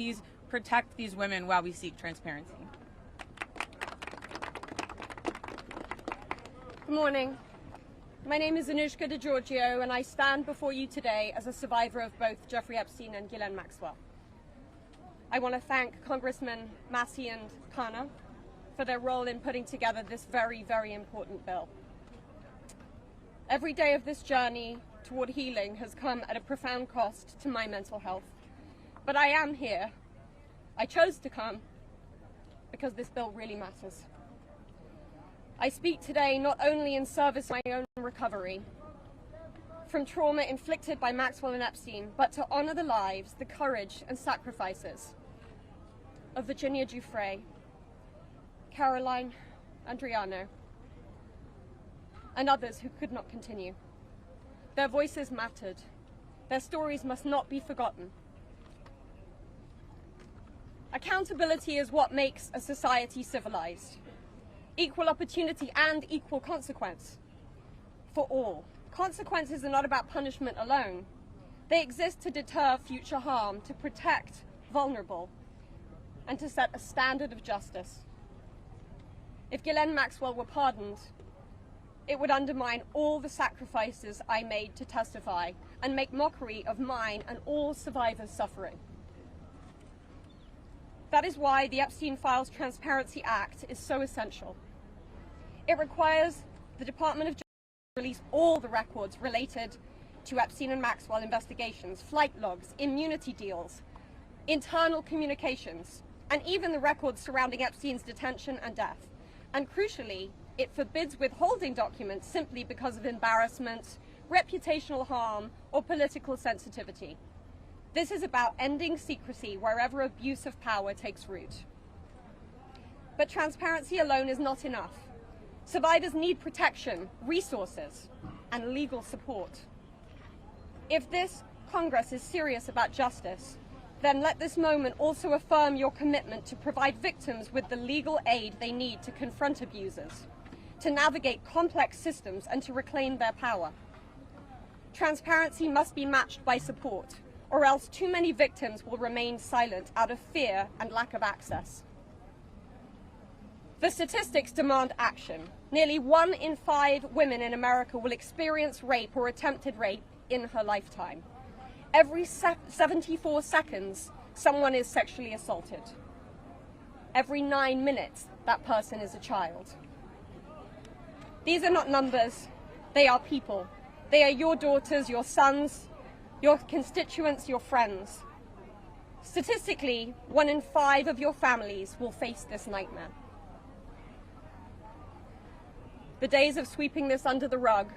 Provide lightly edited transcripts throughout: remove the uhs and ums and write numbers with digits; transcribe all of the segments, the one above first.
please protect these women while we seek transparency. Good morning. My name is Anushka de Giorgio, and I stand before you today as a survivor of both Jeffrey Epstein and Ghislaine Maxwell. I want to thank Congressmen Massie and Khanna for their role in putting together this very, very important bill. Every day of this journey toward healing has come at a profound cost to my mental health. But I am here. I chose to come because this bill really matters. I speak today not only in service of my own recovery from trauma inflicted by Maxwell and Epstein, but to honor the lives, the courage and sacrifices of Virginia Giuffre, Caroline Andriano, and others who could not continue. Their voices mattered. Their stories must not be forgotten. Accountability is what makes a society civilized. Equal opportunity and equal consequence for all. Consequences are not about punishment alone. They exist to deter future harm, to protect vulnerable, and to set a standard of justice. If Ghislaine Maxwell were pardoned, it would undermine all the sacrifices I made to testify and make mockery of mine and all survivors' suffering. That is why the Epstein Files Transparency Act is so essential. It requires the Department of Justice to release all the records related to Epstein and Maxwell investigations, flight logs, immunity deals, internal communications, and even the records surrounding Epstein's detention and death. And crucially, it forbids withholding documents simply because of embarrassment, reputational harm, or political sensitivity. This is about ending secrecy wherever abuse of power takes root. But transparency alone is not enough. Survivors need protection, resources, and legal support. If this Congress is serious about justice, then let this moment also affirm your commitment to provide victims with the legal aid they need to confront abusers, to navigate complex systems, and to reclaim their power. Transparency must be matched by support, or else too many victims will remain silent out of fear and lack of access. The statistics demand action. Nearly 1 in 5 women in America will experience rape or attempted rape in her lifetime. Every 74 seconds, someone is sexually assaulted. Every 9 minutes, that person is a child. These are not numbers, they are people. They are your daughters, your sons, your constituents, your friends. Statistically, 1 in 5 of your families will face this nightmare. The days of sweeping this under the rug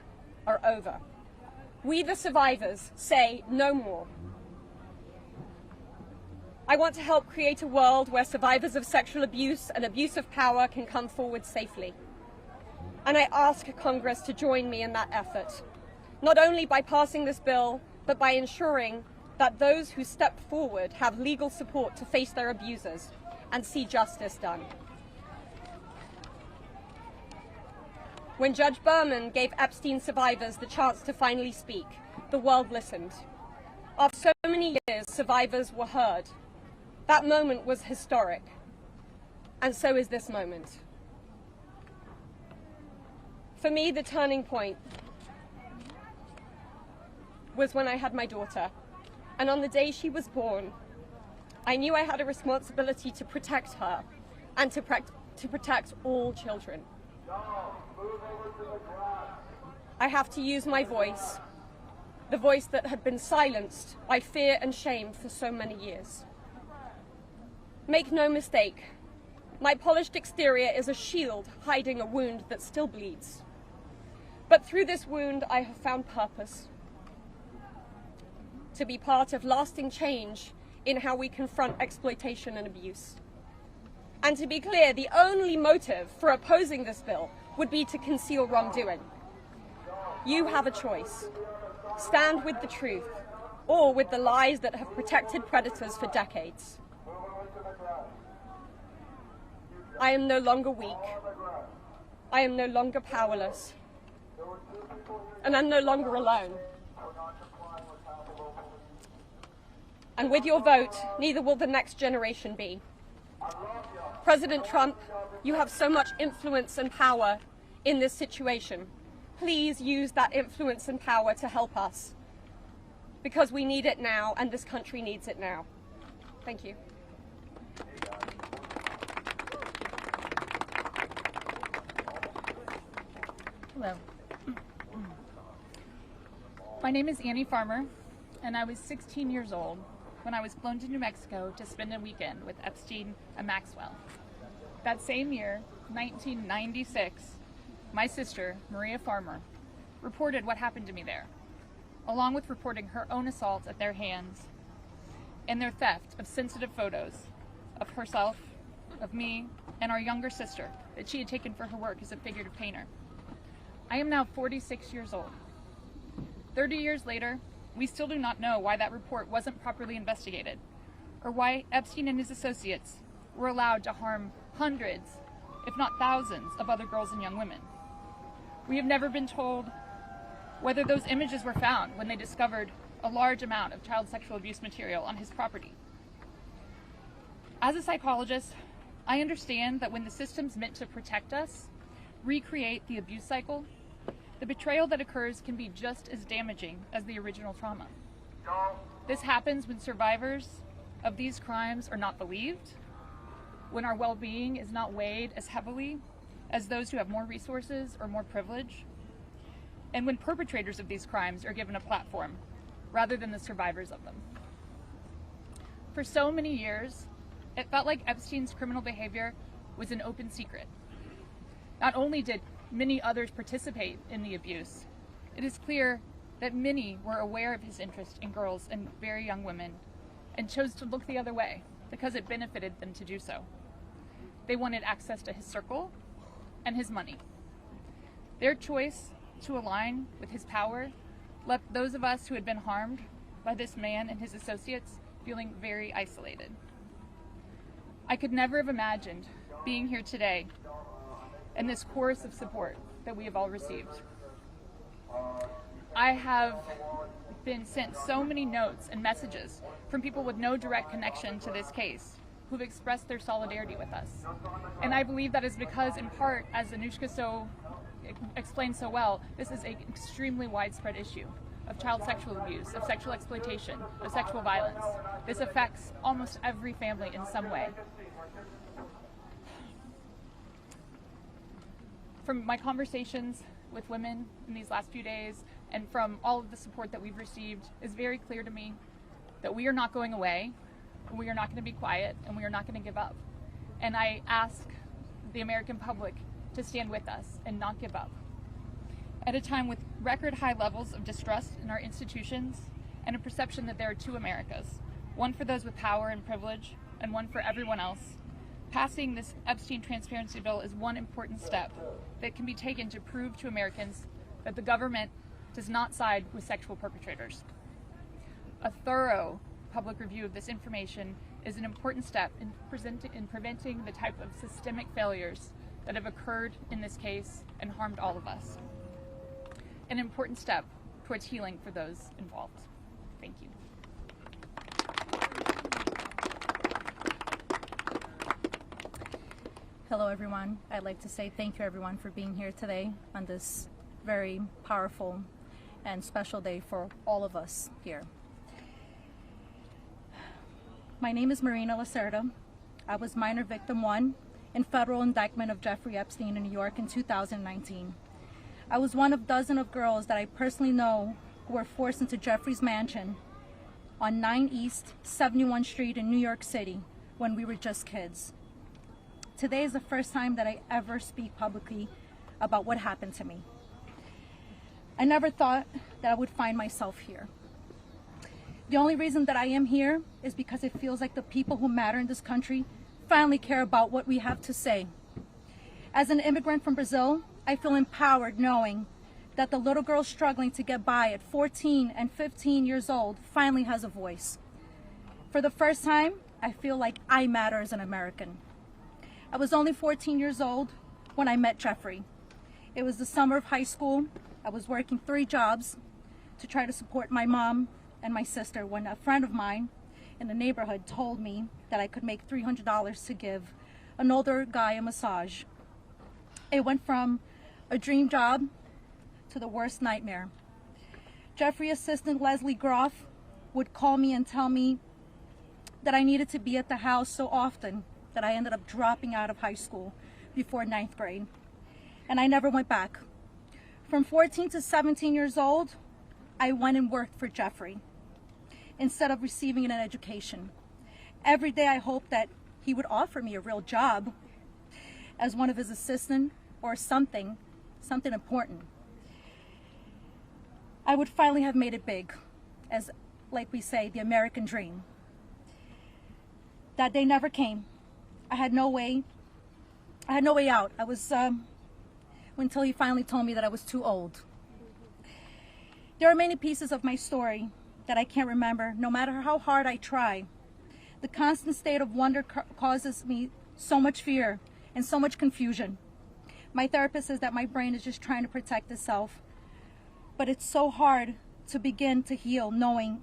are over. We, the survivors, say no more. I want to help create a world where survivors of sexual abuse and abuse of power can come forward safely. And I ask Congress to join me in that effort, not only by passing this bill, but by ensuring that those who step forward have legal support to face their abusers and see justice done. When Judge Berman gave Epstein survivors the chance to finally speak, the world listened. After so many years, survivors were heard. That moment was historic, and so is this moment. For me, the turning point was when I had my daughter, and on the day she was born, I knew I had a responsibility to protect her and to protect all children. I have to use my voice, the voice that had been silenced by fear and shame for so many years. Make no mistake, my polished exterior is a shield hiding a wound that still bleeds. But through this wound, I have found purpose. To be part of lasting change in how we confront exploitation and abuse. And to be clear, the only motive for opposing this bill would be to conceal wrongdoing. You have a choice. Stand with the truth, or with the lies that have protected predators for decades. I am no longer weak. I am no longer powerless. And I'm no longer alone. And with your vote, neither will the next generation be. President Trump, you have so much influence and power in this situation. Please use that influence and power to help us, because we need it now and this country needs it now. Thank you. Hello. My name is Annie Farmer, and I was 16 years old when I was flown to New Mexico to spend a weekend with Epstein and Maxwell. That same year, 1996, my sister, Maria Farmer, reported what happened to me there, along with reporting her own assault at their hands and their theft of sensitive photos of herself, of me, and our younger sister that she had taken for her work as a figurative painter. I am now 46 years old. 30 years later, we still do not know why that report wasn't properly investigated, or why Epstein and his associates were allowed to harm hundreds, if not thousands, of other girls and young women. We have never been told whether those images were found when they discovered a large amount of child sexual abuse material on his property. As a psychologist, I understand that when the systems meant to protect us recreate the abuse cycle, the betrayal that occurs can be just as damaging as the original trauma. This happens when survivors of these crimes are not believed, when our well-being is not weighed as heavily as those who have more resources or more privilege, and when perpetrators of these crimes are given a platform rather than the survivors of them. For so many years, it felt like Epstein's criminal behavior was an open secret. Not only did many others participate in the abuse, it is clear that many were aware of his interest in girls and very young women and chose to look the other way because it benefited them to do so. They wanted access to his circle and his money. Their choice to align with his power left those of us who had been harmed by this man and his associates feeling very isolated. I could never have imagined being here today and this chorus of support that we have all received. I have been sent so many notes and messages from people with no direct connection to this case who've expressed their solidarity with us. And I believe that is because, in part, as Anushka explained so well, this is an extremely widespread issue of child sexual abuse, of sexual exploitation, of sexual violence. This affects almost every family in some way. From my conversations with women in these last few days and from all of the support that we've received, it's very clear to me that we are not going away, and we are not going to be quiet, and we are not going to give up. And I ask the American public to stand with us and not give up. At a time with record high levels of distrust in our institutions and a perception that there are two Americas, one for those with power and privilege and one for everyone else, passing this Epstein Transparency Bill is one important step that can be taken to prove to Americans that the government does not side with sexual perpetrators. A thorough public review of this information is an important step in preventing the type of systemic failures that have occurred in this case and harmed all of us. An important step towards healing for those involved. Thank you. Hello everyone. I'd like to say thank you everyone for being here today on this very powerful and special day for all of us here. My name is Marina Lerta. I was minor victim 1 in federal indictment of Jeffrey Epstein in New York in 2019. I was one of dozens of girls that I personally know who were forced into Jeffrey's mansion on 9 East 71 Street in New York City when we were just kids. Today is the first time that I ever speak publicly about what happened to me. I never thought that I would find myself here. The only reason that I am here is because it feels like the people who matter in this country finally care about what we have to say. As an immigrant from Brazil, I feel empowered knowing that the little girl struggling to get by at 14 and 15 years old finally has a voice. For the first time, I feel like I matter as an American. I was only 14 years old when I met Jeffrey. It was the summer of high school. I was working 3 jobs to try to support my mom and my sister when a friend of mine in the neighborhood told me that I could make $300 to give an older guy a massage. It went from a dream job to the worst nightmare. Jeffrey assistant Leslie Groff would call me and tell me that I needed to be at the house so often that I ended up dropping out of high school before 9th grade. And I never went back. From 14 to 17 years old, I went and worked for Jeffrey instead of receiving an education. Every day I hoped that he would offer me a real job as one of his assistants or something important. I would finally have made it big, as, like we say, the American dream. That day never came. I had no way out. I was, until he finally told me that I was too old. There are many pieces of my story that I can't remember, no matter how hard I try. The constant state of wonder causes me so much fear and so much confusion. My therapist says that my brain is just trying to protect itself, but it's so hard to begin to heal knowing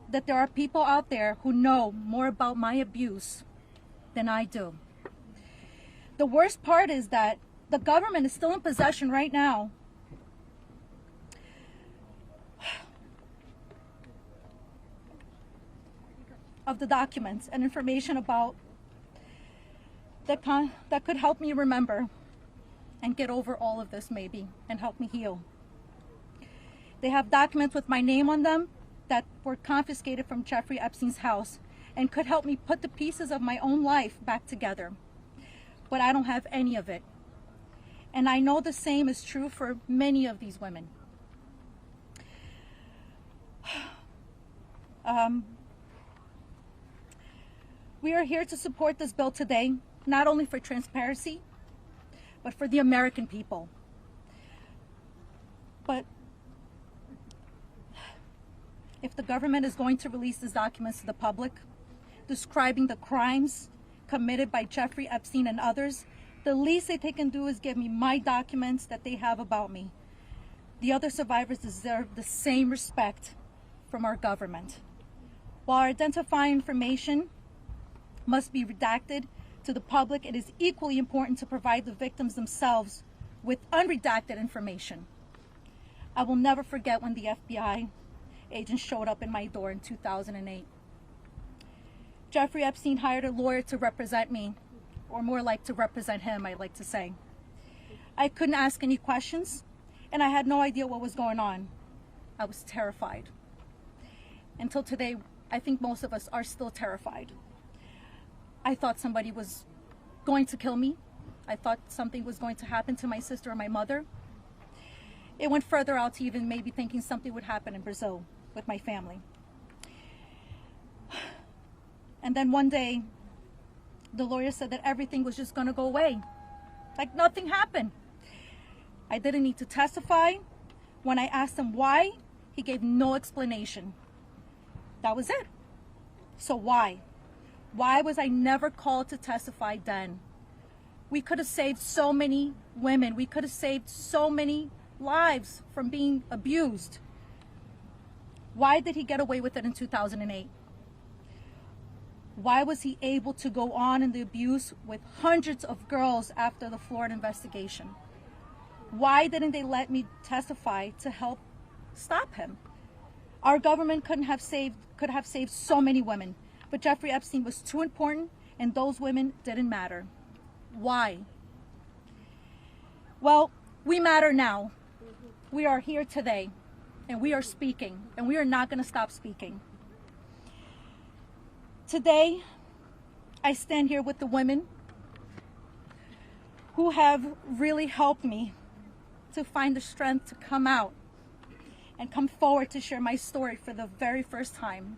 that there are people out there who know more about my abuse than I do. The worst part is that the government is still in possession right now of the documents and information about that could help me remember and get over all of this maybe and help me heal. They have documents with my name on them that were confiscated from Jeffrey Epstein's house and could help me put the pieces of my own life back together. But I don't have any of it. And I know the same is true for many of these women. We are here to support this bill today, not only for transparency, but for the American people. But if the government is going to release these documents to the public, describing the crimes committed by Jeffrey Epstein and others, the least that they can do is give me my documents that they have about me. The other survivors deserve the same respect from our government. While identifying information must be redacted to the public, it is equally important to provide the victims themselves with unredacted information. I will never forget when the FBI agent showed up in my door in 2008. Jeffrey Epstein hired a lawyer to represent me, or more like to represent him, I like to say. I couldn't ask any questions, and I had no idea what was going on. I was terrified. Until today, I think most of us are still terrified. I thought somebody was going to kill me. I thought something was going to happen to my sister or my mother. It went further out to even maybe thinking something would happen in Brazil with my family. And then one day, the lawyer said that everything was just going to go away. Like nothing happened. I didn't need to testify. When I asked him why, he gave no explanation. That was it. So why? Why was I never called to testify then? We could have saved so many women. We could have saved so many lives from being abused. Why did he get away with it in 2008? Why was he able to go on in the abuse with hundreds of girls after the Florida investigation? Why didn't they let me testify to help stop him? Our government could have saved so many women, but Jeffrey Epstein was too important and those women didn't matter. Why? Well, we matter now. We are here today and we are speaking and we are not going to stop speaking. Today, I stand here with the women who have really helped me to find the strength to come out and come forward to share my story for the very first time.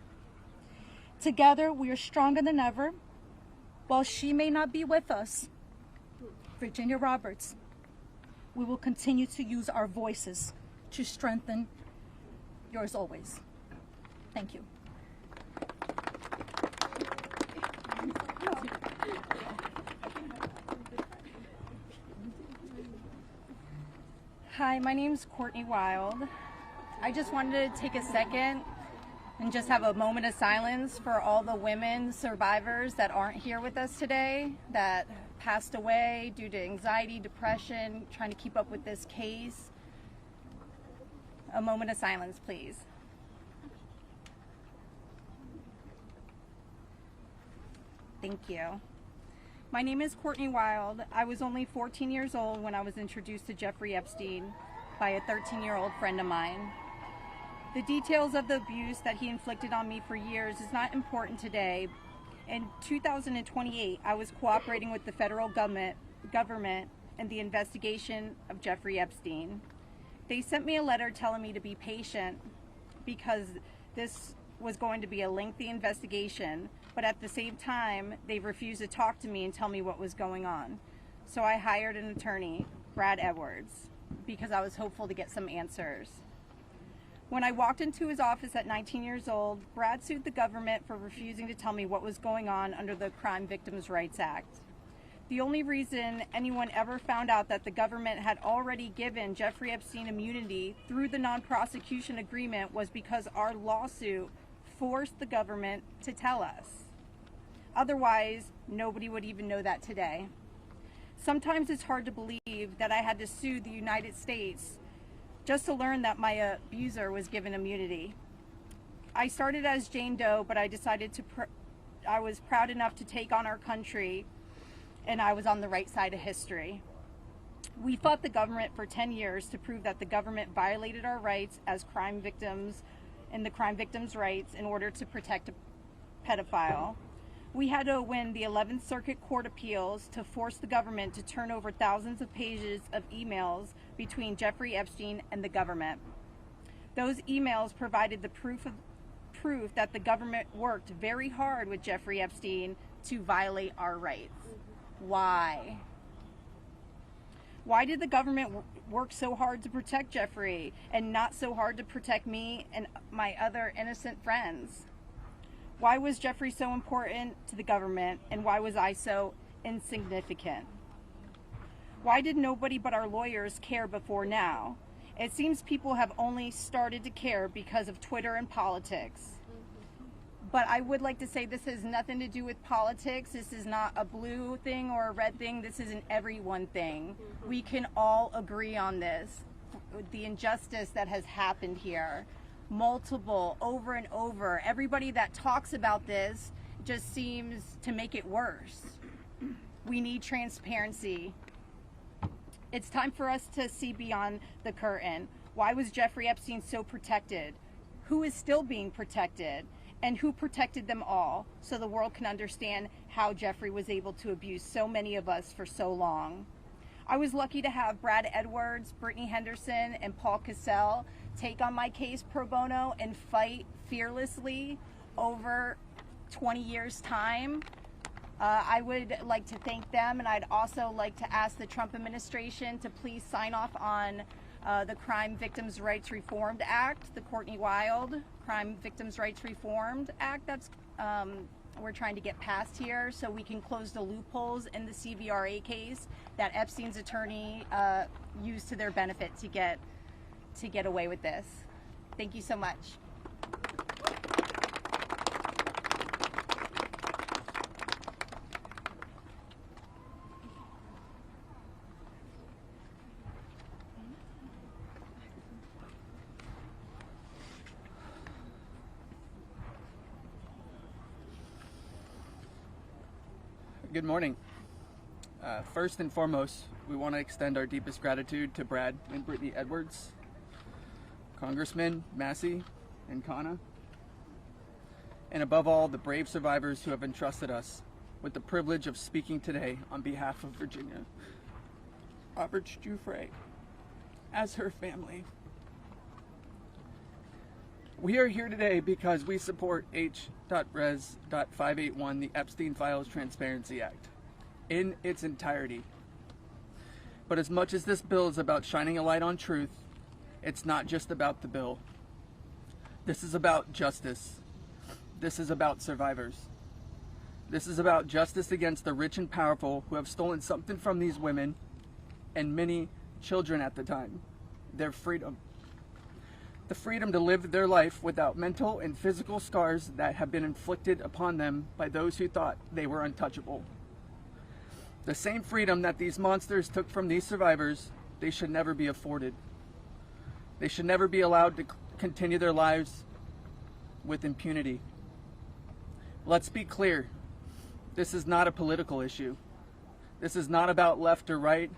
Together, we are stronger than ever. While she may not be with us, Virginia Roberts, we will continue to use our voices to strengthen yours always. Thank you. Hi, my name's Courtney Wild. I just wanted to take a second And just have a moment of silence for all the women survivors that aren't here with us today, that passed away due to anxiety, depression, trying to keep up with this case. A moment of silence, please. Thank you. My name is Courtney Wild. I was only 14 years old when I was introduced to Jeffrey Epstein by a 13-year-old friend of mine. The details of the abuse that he inflicted on me for years is not important today. In 2028, I was cooperating with the federal government in the investigation of Jeffrey Epstein. They sent me a letter telling me to be patient because this was going to be a lengthy investigation, but at the same time, they refused to talk to me and tell me what was going on. So I hired an attorney, Brad Edwards, because I was hopeful to get some answers. When I walked into his office at 19 years old, Brad sued the government for refusing to tell me what was going on under the Crime Victims' Rights Act. The only reason anyone ever found out that the government had already given Jeffrey Epstein immunity through the non-prosecution agreement was because our lawsuit forced the government to tell us. Otherwise, nobody would even know that today. Sometimes it's hard to believe that I had to sue the United States just to learn that my abuser was given immunity. I started as Jane Doe, but I decided I was proud enough to take on our country, and I was on the right side of history. We fought the government for 10 years to prove that the government violated our rights as crime victims and the crime victims' rights in order to protect a pedophile. We had to win the 11th Circuit Court Appeals to force the government to turn over thousands of pages of emails between Jeffrey Epstein and the government. Those emails provided the proof that the government worked very hard with Jeffrey Epstein to violate our rights. Why? Why did the government work so hard to protect Jeffrey and not so hard to protect me and my other innocent friends? Why was Jeffrey so important to the government, and why was I so insignificant? Why did nobody but our lawyers care before now? It seems people have only started to care because of Twitter and politics. But I would like to say this has nothing to do with politics. This is not a blue thing or a red thing. This is an everyone thing. We can all agree on this. The injustice that has happened here. Multiple, over and over. Everybody that talks about this just seems to make it worse. We need transparency. It's time for us to see beyond the curtain. Why was Jeffrey Epstein so protected? Who is still being protected? And who protected them all, so the world can understand how Jeffrey was able to abuse so many of us for so long. I was lucky to have Brad Edwards, Brittany Henderson, and Paul Cassell take on my case pro bono and fight fearlessly over 20 years' time. I would like to thank them, and I'd also like to ask the Trump administration to please sign off on the Crime Victims' Rights Reformed Act, the Courtney Wild Crime Victims' Rights Reformed Act that's we're trying to get passed here, so we can close the loopholes in the CVRA case that Epstein's attorney used to their benefit to get away with this. Thank you so much. Good morning. First and foremost, we want to extend our deepest gratitude to Brad and Brittany Edwards, Congressman Massie and Khanna, and above all, the brave survivors who have entrusted us with the privilege of speaking today on behalf of Virginia Roberts Giuffre as her family. We are here today because we support H.Res.581, the Epstein Files Transparency Act, in its entirety. But as much as this bill is about shining a light on truth, it's not just about the bill. This is about justice. This is about survivors. This is about justice against the rich and powerful who have stolen something from these women and many children at the time, their freedom. the freedom to live their life without mental and physical scars that have been inflicted upon them by those who thought they were untouchable. The same freedom that these monsters took from these survivors, they should never be afforded. They should never be allowed to continue their lives with impunity. Let's be clear. This is not a political issue. This is not about left or right.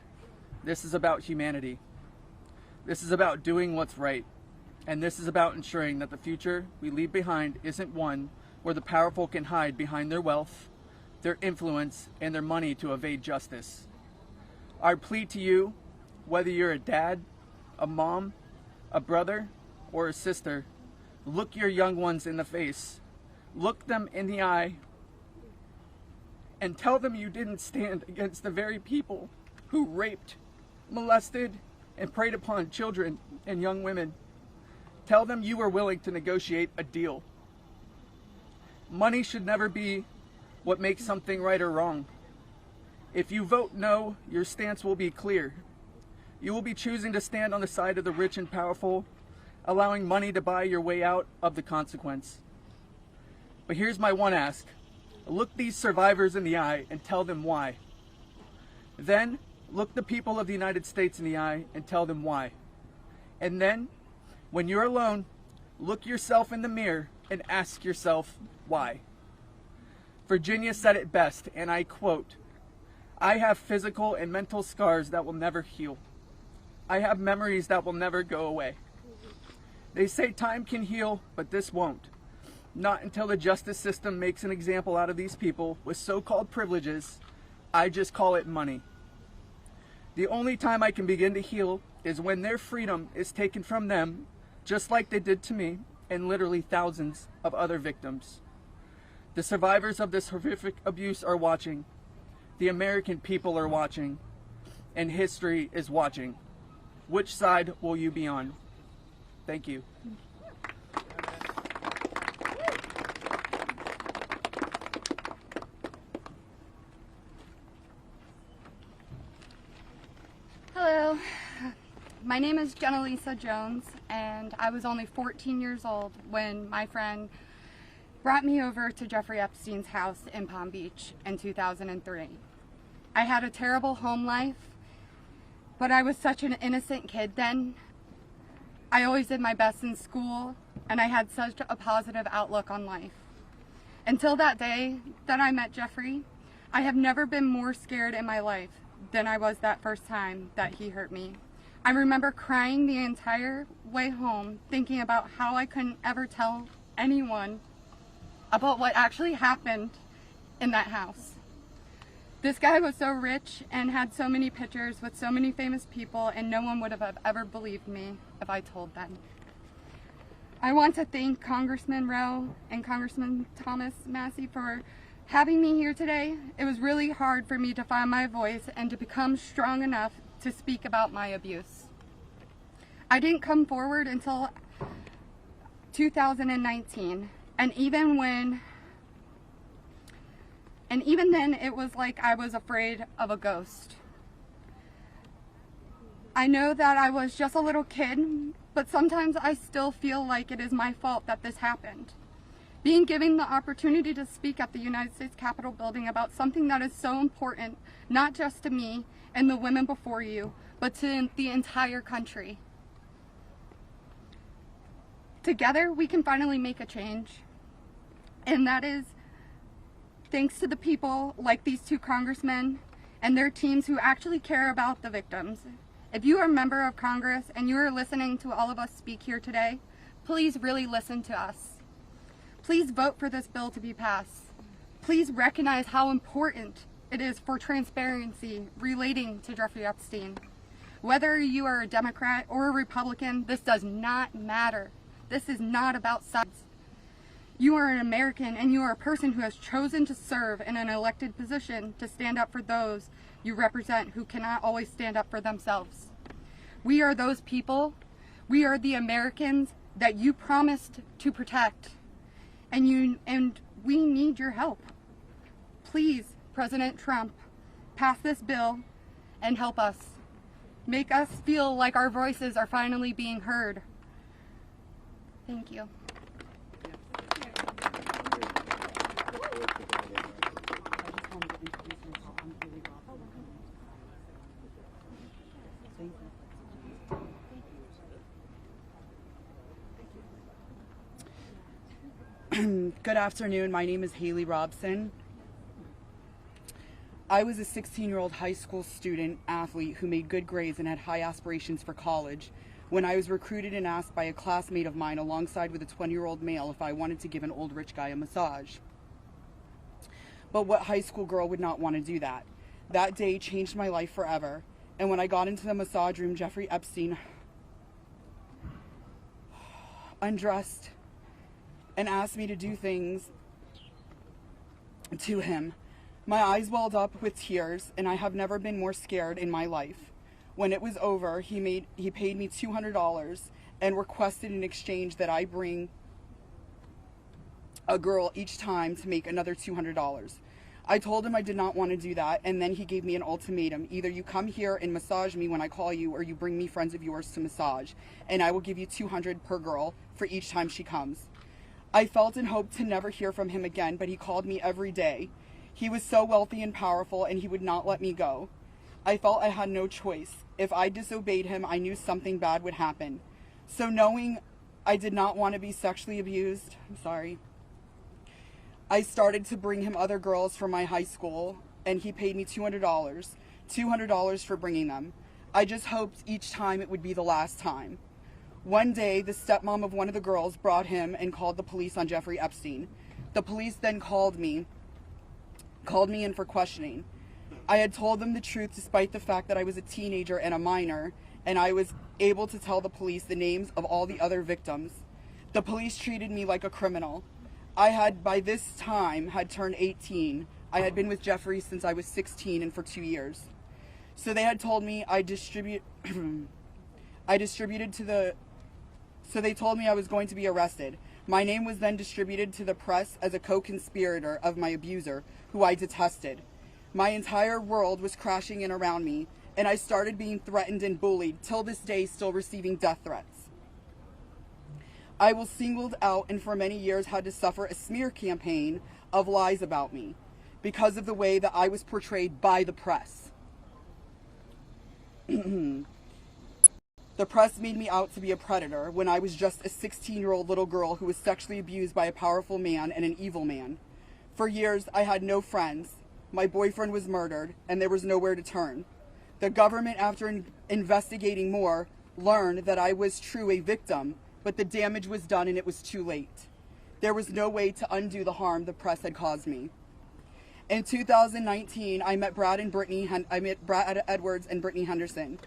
This is about humanity. This is about doing what's right. And this is about ensuring that the future we leave behind isn't one where the powerful can hide behind their wealth, their influence, and their money to evade justice. Our plea to you, whether you're a dad, a mom, a brother, or a sister, look your young ones in the face. Look them in the eye and tell them you didn't stand against the very people who raped, molested, and preyed upon children and young women. Tell them you were willing to negotiate a deal. Money should never be what makes something right or wrong. If you vote no, your stance will be clear. You will be choosing to stand on the side of the rich and powerful, allowing money to buy your way out of the consequence. But here's my one ask. Look these survivors in the eye and tell them why. Then, look the people of the United States in the eye and tell them why. And then, when you're alone, look yourself in the mirror and ask yourself why. Virginia said it best, and I quote, "I have physical and mental scars that will never heal. I have memories that will never go away. They say time can heal, but this won't. Not until the justice system makes an example out of these people with so-called privileges. I just call it money. The only time I can begin to heal is when their freedom is taken from them, just like they did to me and literally thousands of other victims. The survivors of this horrific abuse are watching. The American people are watching. And history is watching. Which side will you be on?" Thank you. Hello, my name is Jenna Lisa Jones, and I was only 14 years old when my friend brought me over to Jeffrey Epstein's house in Palm Beach in 2003. I had a terrible home life, but I was such an innocent kid then. I always did my best in school, and I had such a positive outlook on life. Until that day that I met Jeffrey, I have never been more scared in my life than I was that first time that he hurt me. I remember crying the entire way home, thinking about how I couldn't ever tell anyone about what actually happened in that house. This guy was so rich and had so many pictures with so many famous people, and no one would have ever believed me if I told them. I want to thank Congressman Ro and Congressman Thomas Massie for having me here today. It was really hard for me to find my voice and to become strong enough to speak about my abuse. I didn't come forward until 2019, and even then it was like I was afraid of a ghost. I know that I was just a little kid, but sometimes I still feel like it is my fault that this happened. Being given the opportunity to speak at the United States Capitol building about something that is so important, not just to me and the women before you, but to the entire country. Together, we can finally make a change. And that is thanks to the people like these two congressmen and their teams who actually care about the victims. If you are a member of Congress and you are listening to all of us speak here today, please really listen to us. Please vote for this bill to be passed. Please recognize how important it is for transparency relating to Jeffrey Epstein. Whether you are a Democrat or a Republican, this does not matter. This is not about sides. You are an American, and you are a person who has chosen to serve in an elected position to stand up for those you represent who cannot always stand up for themselves. We are those people. We are the Americans that you promised to protect, and we need your help. Please, President Trump, pass this bill and help us. Make us feel like our voices are finally being heard. Thank you. Good afternoon. My name is Haley Robson. I was a 16-year-old high school student athlete who made good grades and had high aspirations for college when I was recruited and asked by a classmate of mine alongside with a 20-year-old male if I wanted to give an old rich guy a massage. But what high school girl would not want to do that? That day changed my life forever. And when I got into the massage room, Jeffrey Epstein undressed and asked me to do things to him. My eyes welled up with tears, and I have never been more scared in my life. When it was over, he paid me $200 and requested in exchange that I bring a girl each time to make another $200. I told him I did not want to do that, and then he gave me an ultimatum. Either you come here and massage me when I call you, or you bring me friends of yours to massage, and I will give you $200 per girl for each time she comes. I felt and hoped to never hear from him again, but he called me every day. He was so wealthy and powerful, and he would not let me go. I felt I had no choice. If I disobeyed him, I knew something bad would happen. So knowing I did not want to be sexually abused, I started to bring him other girls from my high school, and he paid me $200 for bringing them. I just hoped each time it would be the last time. One day, the stepmom of one of the girls brought him and called the police on Jeffrey Epstein. The police then called me in for questioning. I had told them the truth despite the fact that I was a teenager and a minor, and I was able to tell the police the names of all the other victims. The police treated me like a criminal. I had, by this time, had turned 18. I had been with Jeffrey since I was 16 and for 2 years. So they had told me So they told me I was going to be arrested. My name was then distributed to the press as a co-conspirator of my abuser, who I detested. My entire world was crashing in around me, and I started being threatened and bullied, till this day still receiving death threats. I was singled out and for many years had to suffer a smear campaign of lies about me because of the way that I was portrayed by the press. The press made me out to be a predator when I was just a 16-year-old little girl who was sexually abused by a powerful man and an evil man. For years, I had no friends. My boyfriend was murdered, and there was nowhere to turn. The government, after investigating more, learned that I was true a victim, but the damage was done and it was too late. There was no way to undo the harm the press had caused me. In 2019, I met Brad Edwards and Brittany Henderson.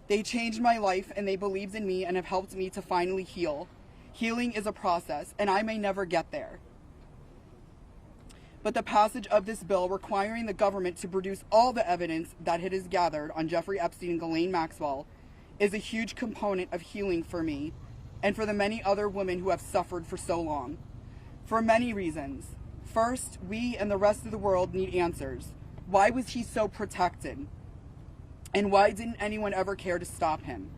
They changed my life, and they believed in me and have helped me to finally heal. Healing is a process, and I may never get there. But the passage of this bill requiring the government to produce all the evidence that it has gathered on Jeffrey Epstein and Ghislaine Maxwell is a huge component of healing for me and for the many other women who have suffered for so long. For many reasons. First, we and the rest of the world need answers. Why was he so protected? And why didn't anyone ever care to stop him?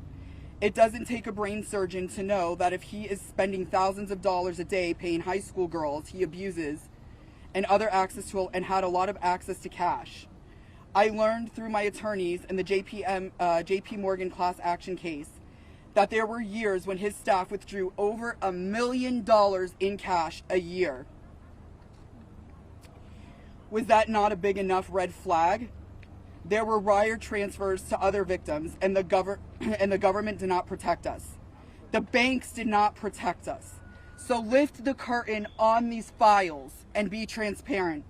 It doesn't take a brain surgeon to know that if he is spending thousands of dollars a day paying high school girls he abuses and other access to, and had a lot of access to cash. I learned through my attorneys in the JP Morgan class action case that there were years when his staff withdrew over $1 million in cash a year. Was that not a big enough red flag? There were wire transfers to other victims, and the government did not protect us. The banks did not protect us. So lift the curtain on these files and be transparent.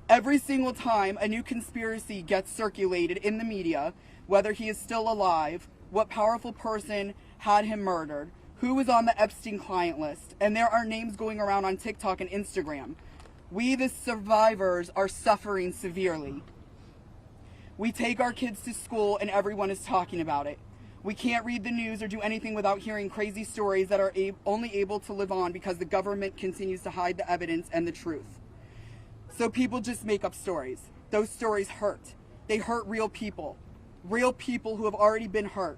Every single time a new conspiracy gets circulated in the media, whether he is still alive, what powerful person had him murdered, who was on the Epstein client list, and there are names going around on TikTok and Instagram, we, the survivors, are suffering severely. We take our kids to school and everyone is talking about it. We can't read the news or do anything without hearing crazy stories that are only able to live on because the government continues to hide the evidence and the truth. So people just make up stories. Those stories hurt. They hurt real people. real people who have already been hurt.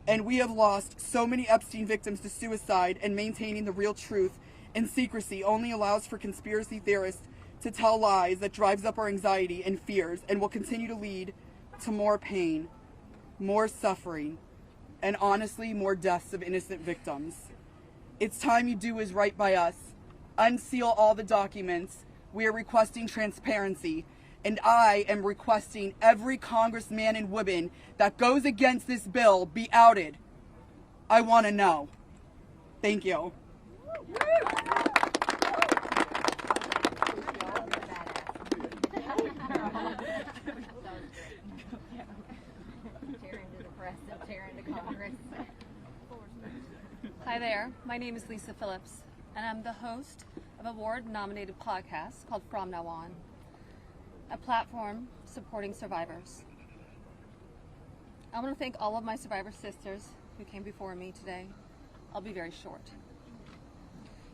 And we have lost so many Epstein victims to suicide, and maintaining the real truth in secrecy only allows for conspiracy theorists to tell lies that drives up our anxiety and fears and will continue to lead to more pain, more suffering, and honestly, more deaths of innocent victims. It's time you do is right by us. Unseal all the documents. We are requesting transparency, and I am requesting every congressman and woman that goes against this bill be outed. I want to know. Thank you. Hi there, my name is Lisa Phillips, and I'm the host of a award-nominated podcast called From Now On, a platform supporting survivors. I want to thank all of my survivor sisters who came before me today. I'll be very short.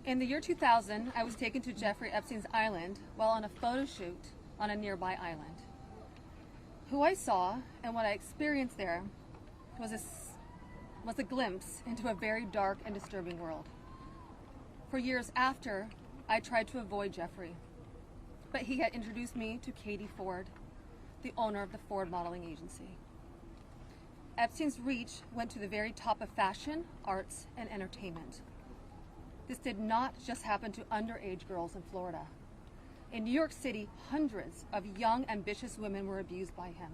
In the year 2000, I was taken to Jeffrey Epstein's island while on a photo shoot on a nearby island. Who I saw and what I experienced there was a glimpse into a very dark and disturbing world. For years after, I tried to avoid Jeffrey, but he had introduced me to Katie Ford, the owner of the Ford Modeling Agency. Epstein's reach went to the very top of fashion, arts, and entertainment. This did not just happen to underage girls in Florida. In New York City, hundreds of young, ambitious women were abused by him.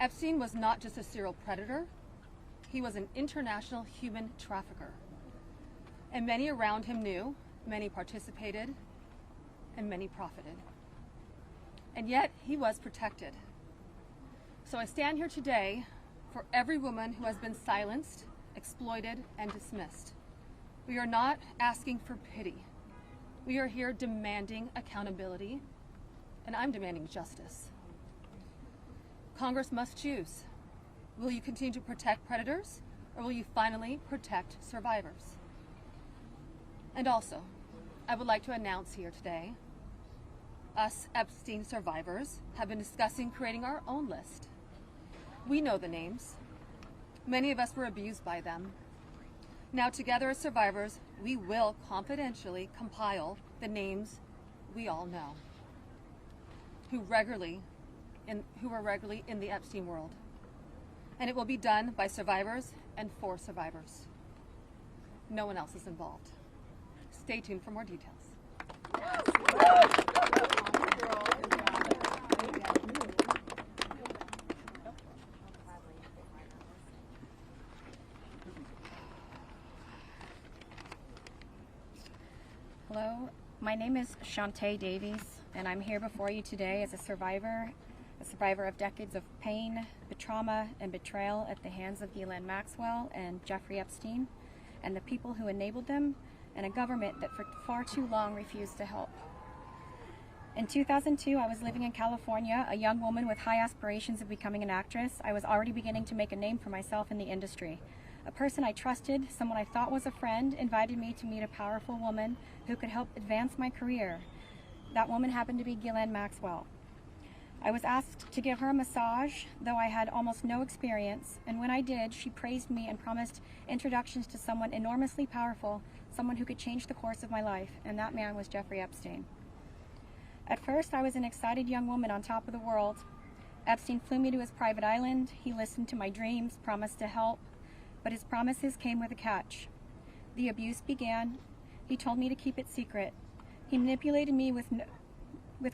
Epstein was not just a serial predator, he was an international human trafficker. And many around him knew, many participated, and many profited. And yet, he was protected. So I stand here today for every woman who has been silenced, exploited, and dismissed. We are not asking for pity. We are here demanding accountability, and I'm demanding justice. Congress must choose. Will you continue to protect predators, or will you finally protect survivors? And also, I would like to announce here today, us Epstein survivors have been discussing creating our own list. We know the names. Many of us were abused by them. Now together as survivors, we will confidentially compile the names we all know, who were regularly in the Epstein world. And it will be done by survivors and for survivors. No one else is involved. Stay tuned for more details. Hello, my name is Shante Davies, and I'm here before you today as a survivor of decades of pain, trauma, and betrayal at the hands of Ghislaine Maxwell and Jeffrey Epstein, and the people who enabled them, and a government that for far too long refused to help. In 2002, I was living in California, a young woman with high aspirations of becoming an actress. I was already beginning to make a name for myself in the industry. A person I trusted, someone I thought was a friend, invited me to meet a powerful woman who could help advance my career. That woman happened to be Ghislaine Maxwell. I was asked to give her a massage, though I had almost no experience, and when I did, she praised me and promised introductions to someone enormously powerful, someone who could change the course of my life, and that man was Jeffrey Epstein. At first, I was an excited young woman on top of the world. Epstein flew me to his private island. He listened to my dreams, promised to help, but his promises came with a catch. The abuse began. He told me to keep it secret. He manipulated me with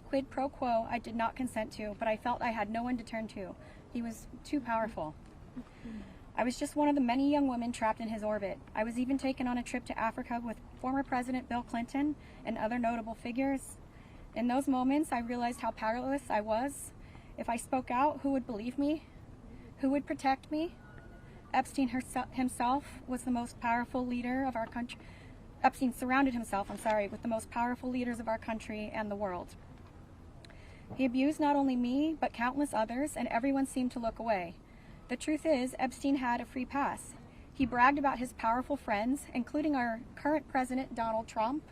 quid pro quo I did not consent to, but I felt I had no one to turn to. He was too powerful. I was just one of the many young women trapped in his orbit. I was even taken on a trip to Africa with former President Bill Clinton and other notable figures. In those moments, I realized how powerless I was. If I spoke out, who would believe me? Who would protect me? Epstein himself was the most powerful leader of our country. Epstein surrounded himself, with the most powerful leaders of our country and the world. He abused not only me, but countless others, and everyone seemed to look away. The truth is, Epstein had a free pass. He bragged about his powerful friends, including our current president, Donald Trump.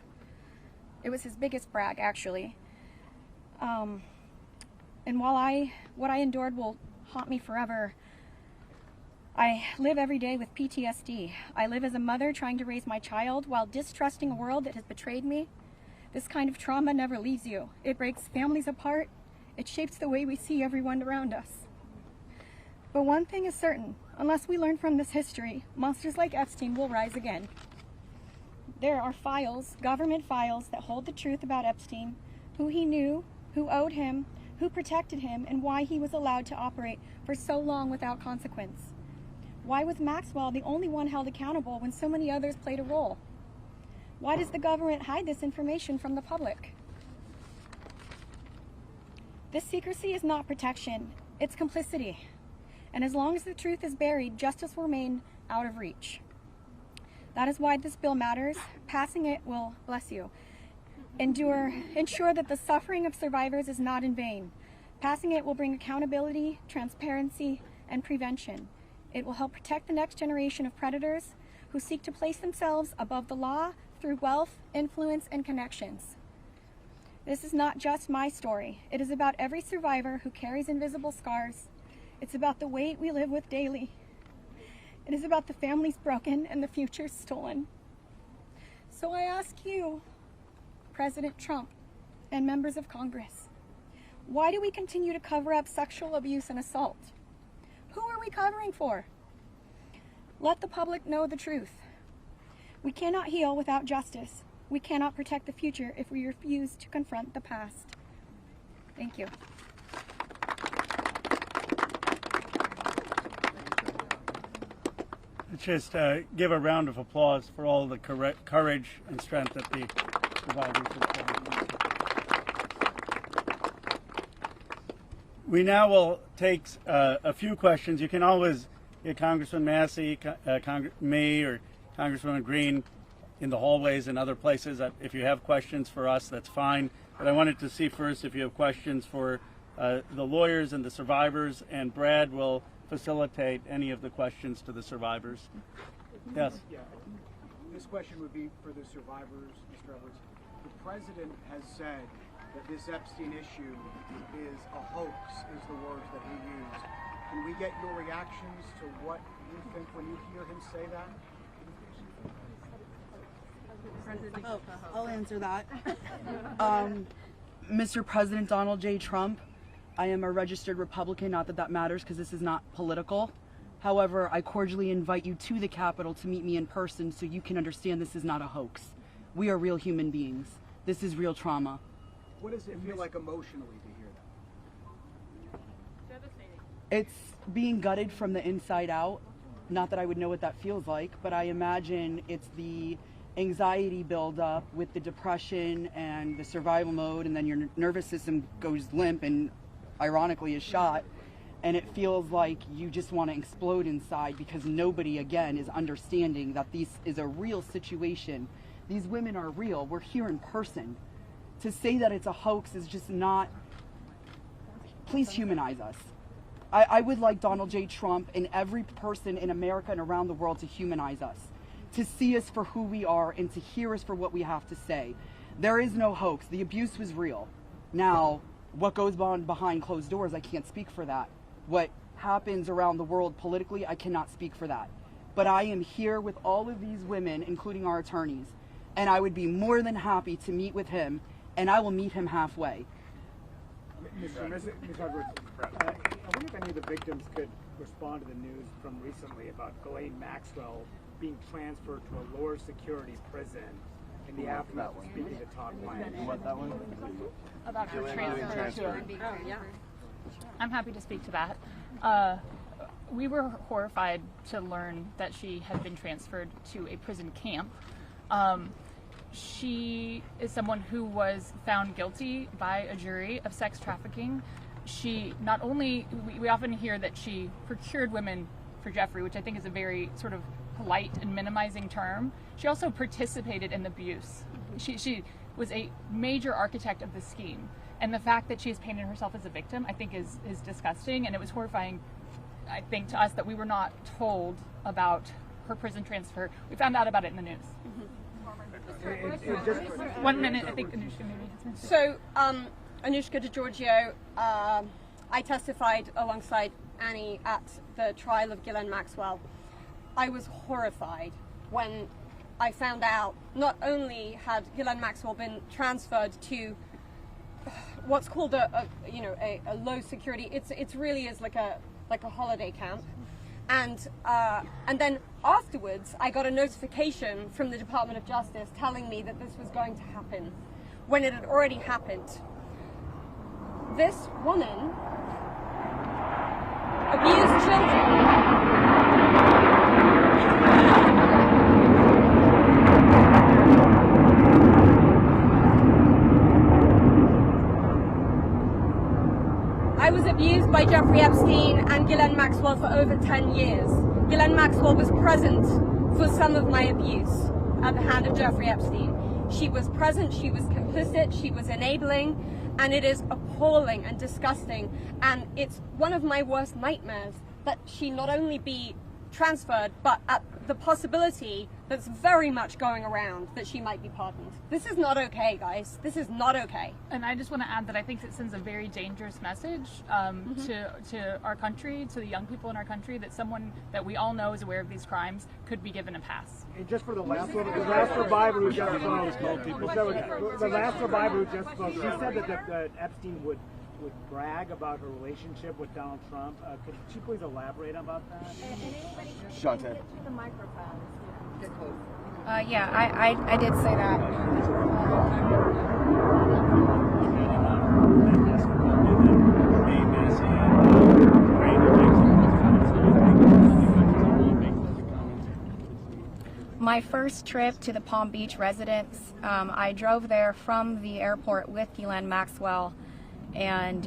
It was his biggest brag, actually. And while what I endured will haunt me forever. I live every day with PTSD. I live as a mother trying to raise my child while distrusting a world that has betrayed me. This kind of trauma never leaves you. It breaks families apart. It shapes the way we see everyone around us. But one thing is certain, unless we learn from this history, monsters like Epstein will rise again. There are files, government files, that hold the truth about Epstein, who he knew, who owed him, who protected him, and why he was allowed to operate for so long without consequence. Why was Maxwell the only one held accountable when so many others played a role? Why does the government hide this information from the public? This secrecy is not protection, it's complicity. And as long as the truth is buried, justice will remain out of reach. That is why this bill matters. Passing it will, bless you, ensure that the suffering of survivors is not in vain. Passing it will bring accountability, transparency, and prevention. It will help protect the next generation of predators who seek to place themselves above the law through wealth, influence, and connections. This is not just my story. It is about every survivor who carries invisible scars. It's about the weight we live with daily. It is about the families broken and the futures stolen. So I ask you, President Trump and members of Congress, why do we continue to cover up sexual abuse and assault? Who are we covering for? Let the public know the truth. We cannot heal without justice. We cannot protect the future if we refuse to confront the past. Thank you. Let's just give a round of applause for all the courage and strength that the survivors have shown. We now will take a few questions. You can always get Congressman Massie, me, or Congresswoman Green in the hallways and other places. If you have questions for us, that's fine. But I wanted to see first if you have questions for the lawyers and the survivors, and Brad will facilitate any of the questions to the survivors. Yes? Yeah. This question would be for the survivors, Mr. Edwards. The President has said that this Epstein issue is a hoax, is the words that he used. Can we get your reactions to what you think when you hear him say that? Oh, I'll answer that. Mr. President Donald J. Trump, I am a registered Republican, not that that matters because this is not political. However, I cordially invite you to the Capitol to meet me in person so you can understand this is not a hoax. We are real human beings. This is real trauma. What does it feel like emotionally to hear that? Devastating. It's being gutted from the inside out. Not that I would know what that feels like, but I imagine it's the anxiety buildup with the depression and the survival mode, and then your nervous system goes limp and ironically is shot, and it feels like you just want to explode inside because nobody, again, is understanding that this is a real situation. These women are real. We're here in person. To say that it's a hoax is just not... Please humanize us. I would like Donald J. Trump and every person in America and around the world to humanize us, to see us for who we are and to hear us for what we have to say. There is no hoax. The abuse was real. Now, what goes on behind closed doors, I can't speak for that. What happens around the world politically, I cannot speak for that. But I am here with all of these women, including our attorneys, and I would be more than happy to meet with him, and I will meet him halfway. Ms. Edwards, I wonder if any of the victims could respond to the news from recently about Ghislaine Maxwell being transferred to a lower security prison in the aftermath of speaking to Todd Blanche. You want that one? About her transfer. Oh, yeah. I'm happy to speak to that. We were horrified to learn that she had been transferred to a prison camp. She is someone who was found guilty by a jury of sex trafficking. She not only, we often hear that she procured women for Jeffrey, which I think is a very sort of polite and minimizing term. She also participated in the abuse. She was a major architect of the scheme. And the fact that she has painted herself as a victim, I think is disgusting. And it was horrifying, I think, to us that we were not told about her prison transfer. We found out about it in the news. Just 1 minute, I think Anushka maybe has So, Anushka de Giorgio, I testified alongside Annie at the trial of Ghislaine Maxwell, I was horrified when I found out not only had Ghislaine Maxwell been transferred to what's called a low security. It's really is like a holiday camp, and then afterwards I got a notification from the Department of Justice telling me that this was going to happen when it had already happened. This woman abused children. I was abused by Jeffrey Epstein and Ghislaine Maxwell for over 10 years. Ghislaine Maxwell was present for some of my abuse at the hand of Jeffrey Epstein. She was present, she was complicit, she was enabling, and it is appalling and disgusting. And it's one of my worst nightmares that she not only be transferred, but at the possibility that's very much going around that she might be pardoned. This is not okay, guys. This is not okay. And I just want to add that I think it sends a very dangerous message to our country, to the young people in our country, that someone that we all know is aware of these crimes could be given a pass. And just for the last survivor who just spoke, she said that Epstein would brag about her relationship with Donald Trump. Could she please elaborate about that? Shante. The microphone. Get close. Yeah, I did say that. My first trip to the Palm Beach residence, I drove there from the airport with Ghislaine Maxwell, and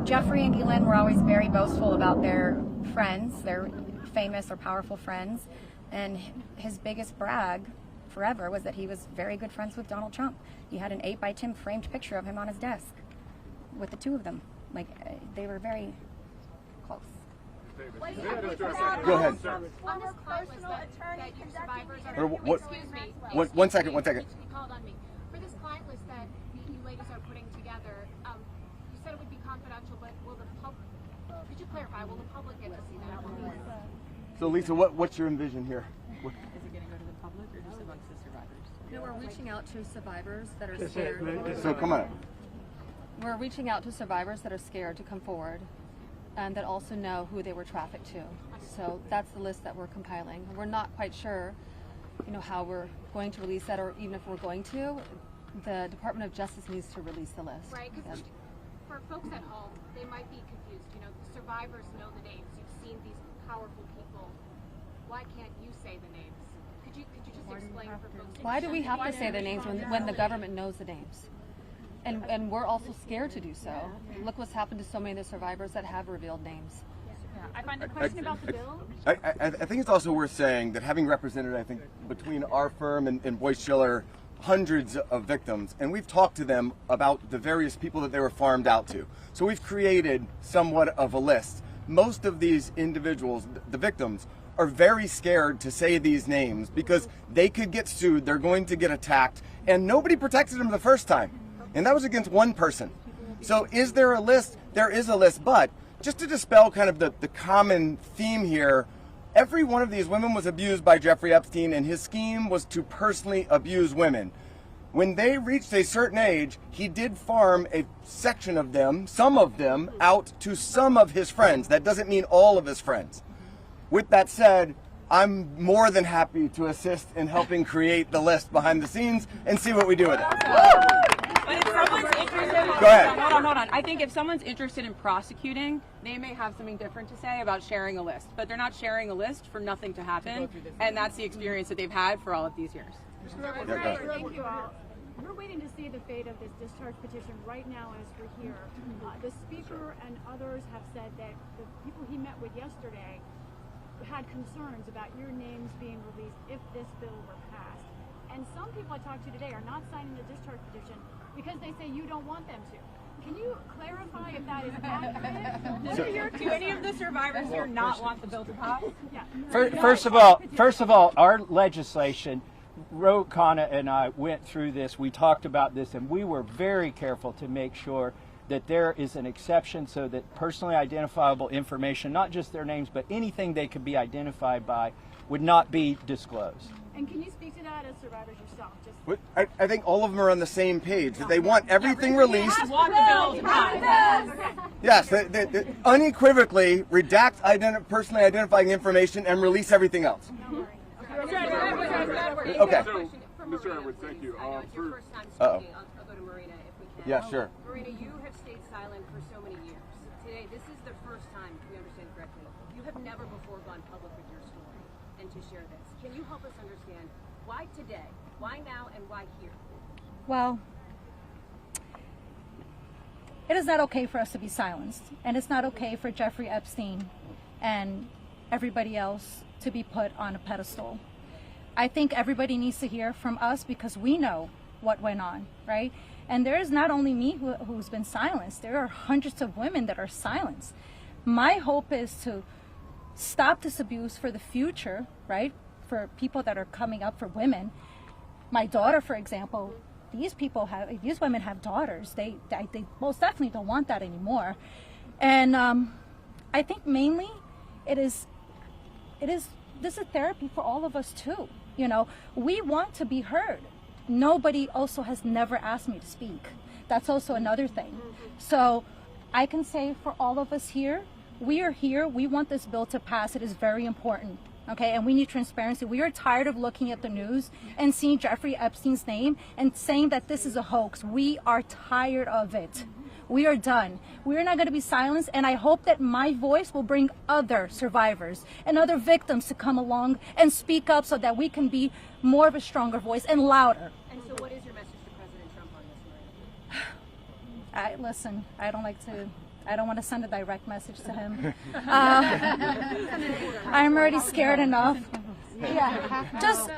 Jeffrey and Ghislaine were always very boastful about their friends, their famous or powerful friends, and his biggest brag forever was that he was very good friends with Donald Trump. He had an 8x10 framed picture of him on his desk with the two of them. Like, they were very close. Go ahead. One second. You called on me. For this client list that you ladies are putting together, you said it would be confidential, but could you clarify, will the public get to see that? So Lisa, what's your envision here? Is it going to go to the public or just amongst the survivors? No, we're reaching out to survivors that are scared. So come on. We're reaching out to survivors that are scared to come forward, and that also know who they were trafficked to. So that's the list that we're compiling. We're not quite sure, how we're going to release that, or even if we're going to. The Department of Justice needs to release the list. Right, because for folks at home, they might be confused. The survivors know the names. You've seen these powerful people. Why can't you say the names? Could you just explain for folks? Why do we have to say the names when the government knows the names? And we're also scared to do so. Look what's happened to so many of the survivors that have revealed names. I find the question about the bill. I think it's also worth saying that having represented, I think, between our firm and Boyce Schiller, hundreds of victims, and we've talked to them about the various people that they were farmed out to. So we've created somewhat of a list. Most of these individuals, the victims, are very scared to say these names because they could get sued, they're going to get attacked, and nobody protected them the first time. And that was against one person. So is there a list? There is a list, but just to dispel kind of the common theme here, every one of these women was abused by Jeffrey Epstein, and his scheme was to personally abuse women. When they reached a certain age, he did farm a section of them, some of them, out to some of his friends. That doesn't mean all of his friends. With that said, I'm more than happy to assist in helping create the list behind the scenes and see what we do with it. But if someone's interested, Go ahead. Hold on. I think if someone's interested in prosecuting, they may have something different to say about sharing a list. But they're not sharing a list for nothing to happen, and that's the experience that they've had for all of these years. Thank you all. We're waiting to see the fate of this discharge petition right now as we're here. The speaker and others have said that the people he met with yesterday had concerns about your names being released if this bill were passed. And some people I talked to today are not signing the discharge petition because they say you don't want them to. Can you clarify if that is accurate? Do any of the survivors here not want the bill to pass? Yeah. First of all, our legislation, Ro Khanna and I went through this. We talked about this, and we were very careful to make sure that there is an exception so that personally identifiable information, not just their names, but anything they could be identified by, would not be disclosed. And can you speak to that as survivors yourself? Just I think all of them are on the same page, that they want everything released. Yes, they unequivocally redact personally identifying information and release everything else. Okay. So, Mr. Edwards, thank you. I know it's your first time Uh-oh. speaking. I'll go to Marina if we can. Yeah, sure. Marina, you have stayed silent for so many years. Today, this is the first time, if we understand correctly, you have never before gone public with your story and to share this. Can you help us understand why today, why now, and why here? Well, it is not okay for us to be silenced, and it's not okay for Jeffrey Epstein and everybody else to be put on a pedestal. I think everybody needs to hear from us because we know what went on, right? And there is not only me who's been silenced, there are hundreds of women that are silenced. My hope is to stop this abuse for the future, right? For people that are coming up, for women. My daughter, for example, these women have daughters. They most definitely don't want that anymore. And I think mainly this is therapy for all of us too. You know, we want to be heard. Nobody also has never asked me to speak. That's also another thing. So I can say for all of us here, we are here. We want this bill to pass. It is very important. Okay, and we need transparency. We are tired of looking at the news and seeing Jeffrey Epstein's name and saying that this is a hoax. We are tired of it. We are done. We are not going to be silenced, and I hope that my voice will bring other survivors and other victims to come along and speak up so that we can be more of a stronger voice and louder. And so what is your message to President Trump on this, Marina? Listen, I don't want to send a direct message to him. I'm already scared enough. Yeah,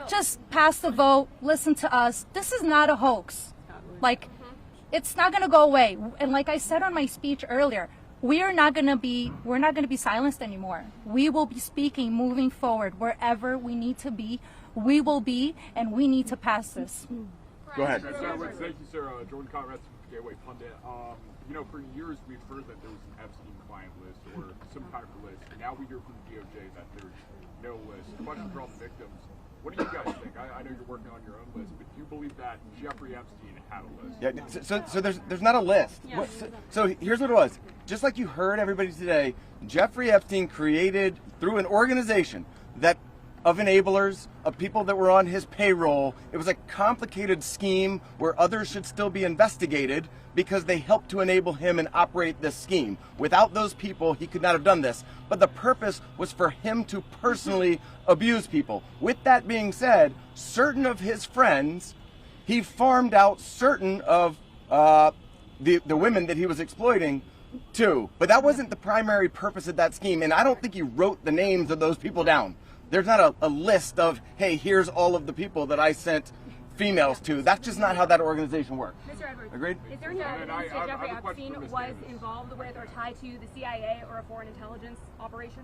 just pass the vote, listen to us. This is not a hoax. Like, it's not going to go away. And like I said on my speech earlier, we're not going to be silenced anymore. We will be speaking moving forward. Wherever we need to be, we will be, and we need to pass this. Go ahead. Thank you, sir. Jordan Conrad, Gateway Pundit. You know, for years we've heard that there was an Epstein client list or some kind of list. Now we hear from the DOJ that there's no list. Question for all the victims. What do you guys think? I know you're working on your own list, but do you believe that Jeffrey Epstein had a list? Yeah. So there's not a list. Yeah. So here's what it was. Just like you heard everybody today, Jeffrey Epstein created through an organization of enablers, of people that were on his payroll. It was a complicated scheme where others should still be investigated because they helped to enable him and operate this scheme. Without those people, he could not have done this. But the purpose was for him to personally abuse people. With that being said, certain of his friends, he farmed out certain of the women that he was exploiting too. But that wasn't the primary purpose of that scheme. And I don't think he wrote the names of those people down. There's not a list of, hey, here's all of the people that I sent females to. That's just not how that organization works. Mr. Edwards, Agreed? Is there any evidence that Jeffrey Epstein was involved with or tied to the CIA or a foreign intelligence operation?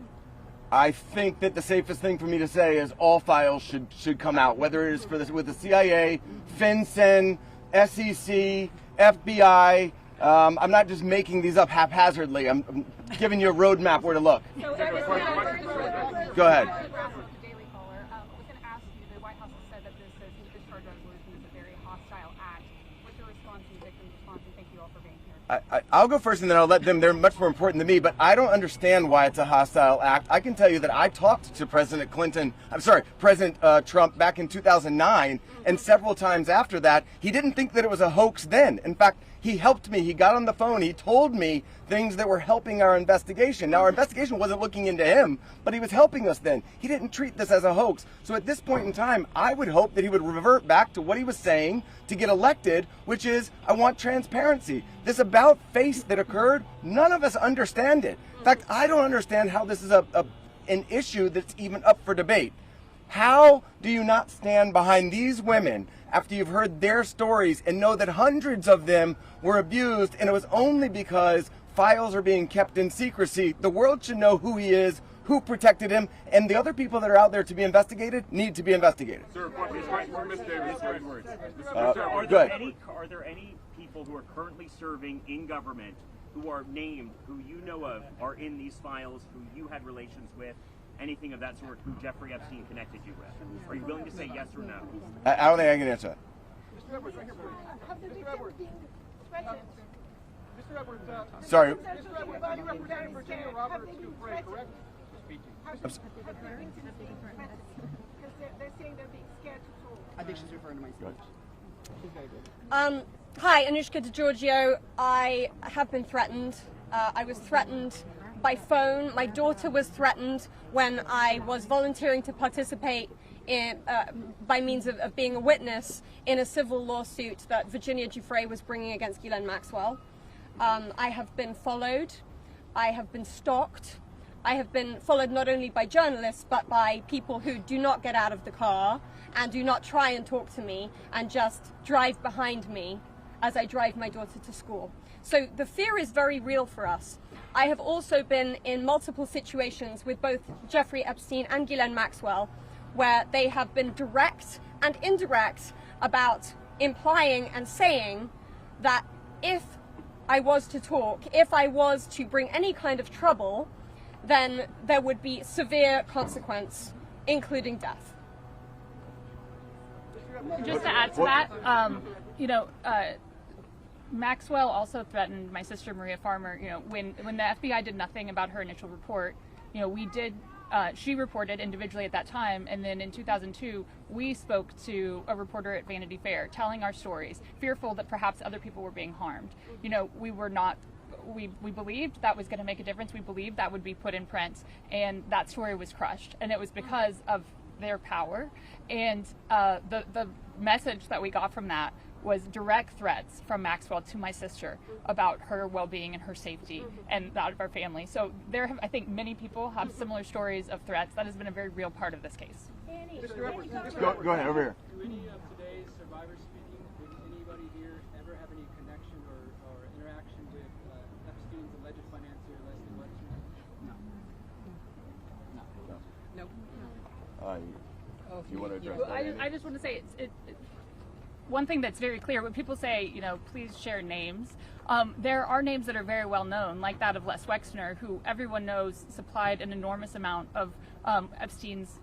I think that the safest thing for me to say is all files should come out, whether it is with the CIA, FinCEN, SEC, FBI. I'm not just making these up haphazardly. I'm giving you a roadmap where to look. Go ahead. I'll go first and then I'll let them. They're much more important than me, but I don't understand why it's a hostile act. I can tell you that I talked to President Trump back in 2009, and several times after that, he didn't think that it was a hoax then. In fact, he helped me. He got on the phone. He told me things that were helping our investigation. Now, our investigation wasn't looking into him, but he was helping us then. He didn't treat this as a hoax. So at this point in time, I would hope that he would revert back to what he was saying to get elected, which is, I want transparency. This about face that occurred, none of us understand it. In fact, I don't understand how this is an issue that's even up for debate. How do you not stand behind these women after you've heard their stories and know that hundreds of them were abused, and it was only because files are being kept in secrecy? The world should know who he is, who protected him, and the other people that are out there to be investigated need to be investigated. Sir, Ms. Davies, Good. Are there any people people who are currently serving in government, who are named, who you know of, are in these files, who you had relations with, anything of that sort, who Jeffrey Epstein connected you with? Are you willing to say yes or no? I don't think I can answer that. Mr. Edwards, right here, please. Mr. Edwards. Mr. Edwards, sorry. Mr. Edwards, you represented Virginia Roberts Dufresne, correct? Because they're saying they're being scared to talk. I think she's referring to myself. She's very good. Hi, Anushka de Giorgio. I have been threatened. I was threatened by phone. My daughter was threatened when I was volunteering to participate in, by means of being a witness in a civil lawsuit that Virginia Giuffre was bringing against Ghislaine Maxwell. I have been followed. I have been stalked. I have been followed not only by journalists, but by people who do not get out of the car and do not try and talk to me and just drive behind me as I drive my daughter to school. So the fear is very real for us. I have also been in multiple situations with both Jeffrey Epstein and Ghislaine Maxwell where they have been direct and indirect about implying and saying that if I was to talk, if I was to bring any kind of trouble, then there would be severe consequence, including death. Just to add to that, Maxwell also threatened my sister Maria Farmer. When the FBI did nothing about her initial report, we did. She reported individually at that time, and then in 2002, we spoke to a reporter at Vanity Fair, telling our stories, fearful that perhaps other people were being harmed. We were not. We believed that was going to make a difference. We believed that would be put in print, and that story was crushed. And it was because of their power. And the message that we got from that was direct threats from Maxwell to my sister about her well-being and her safety and that of our family. So I think many people have similar stories of threats. That has been a very real part of this case. Go ahead, over here. Do any of today's survivors speaking, did anybody here ever have any connection or interaction with Epstein's alleged financier, Leslie Wexner? No. You want to address that? I just want to say one thing that's very clear when people say, please share names. There are names that are very well known, like that of Les Wexner, who everyone knows supplied an enormous amount of Epstein's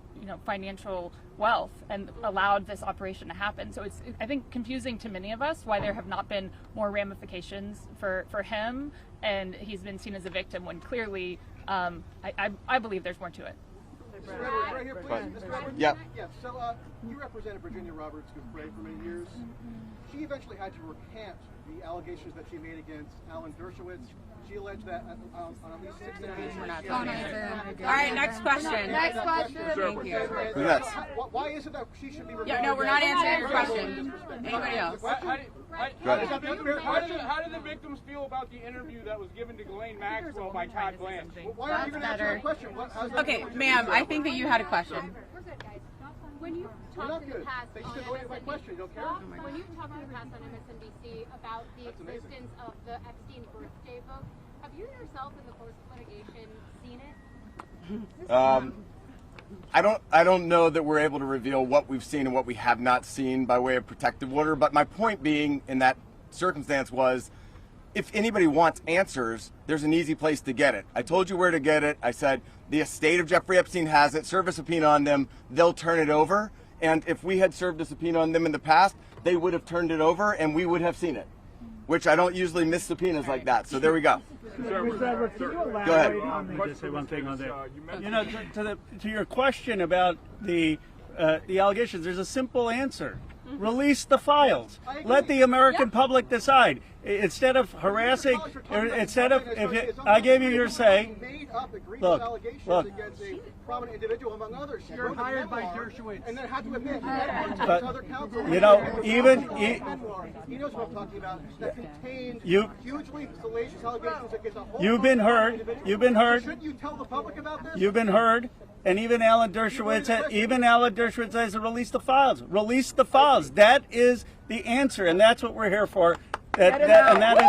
financial wealth and allowed this operation to happen. So it's, I think, confusing to many of us why there have not been more ramifications for him, and he's been seen as a victim when clearly I believe there's more to it. Mr. Edwards, right here, please. Mr. Edwards? Yeah. Yeah, so you represented Virginia Roberts Dufresne for many years. She eventually had to recant the allegations that she made against Alan Dershowitz. She alleged that on at least 6 occasions. All right, next question. Next question. Thank you. Yes. Why is it that she should be removed? Yeah, no, we're not answering your question. Anybody else? How did the victims feel about the interview that was given to Ghislaine Maxwell by Todd Blanche? Why are you going to answer the question? Okay, ma'am, I think that you had a question. When you talked in the past They on should avoid my question. You don't care? when you talked in the past on MSNBC about the existence of the Epstein birthday book, have you yourself in the course of litigation seen it? I don't know that we're able to reveal what we've seen and what we have not seen by way of protective order, but my point being in that circumstance was, if anybody wants answers, there's an easy place to get it. I told you where to get it. I said the estate of Jeffrey Epstein has it. Serve a subpoena on them. They'll turn it over. And if we had served a subpoena on them in the past, they would have turned it over and we would have seen it, which I don't usually miss subpoenas like that. So there we go. Mr. Edwards, can you elaborate Go ahead. on me to say one thing on there? To your question about the allegations, there's a simple answer. Release the files. Let the American public decide. Instead of harassing, instead of, I gave you your say. Look. Against a prominent individual, among others. You're hired by Dershowitz. And then had to admit But, other counsel. he knows what I'm talking about. That contained hugely salacious allegations against a whole. You've been heard. You've been heard. Shouldn't you tell the public about this? You've been heard. And even Alan Dershowitz says, release the files. Release the files. That is the answer, and that's what we're here for. And that is.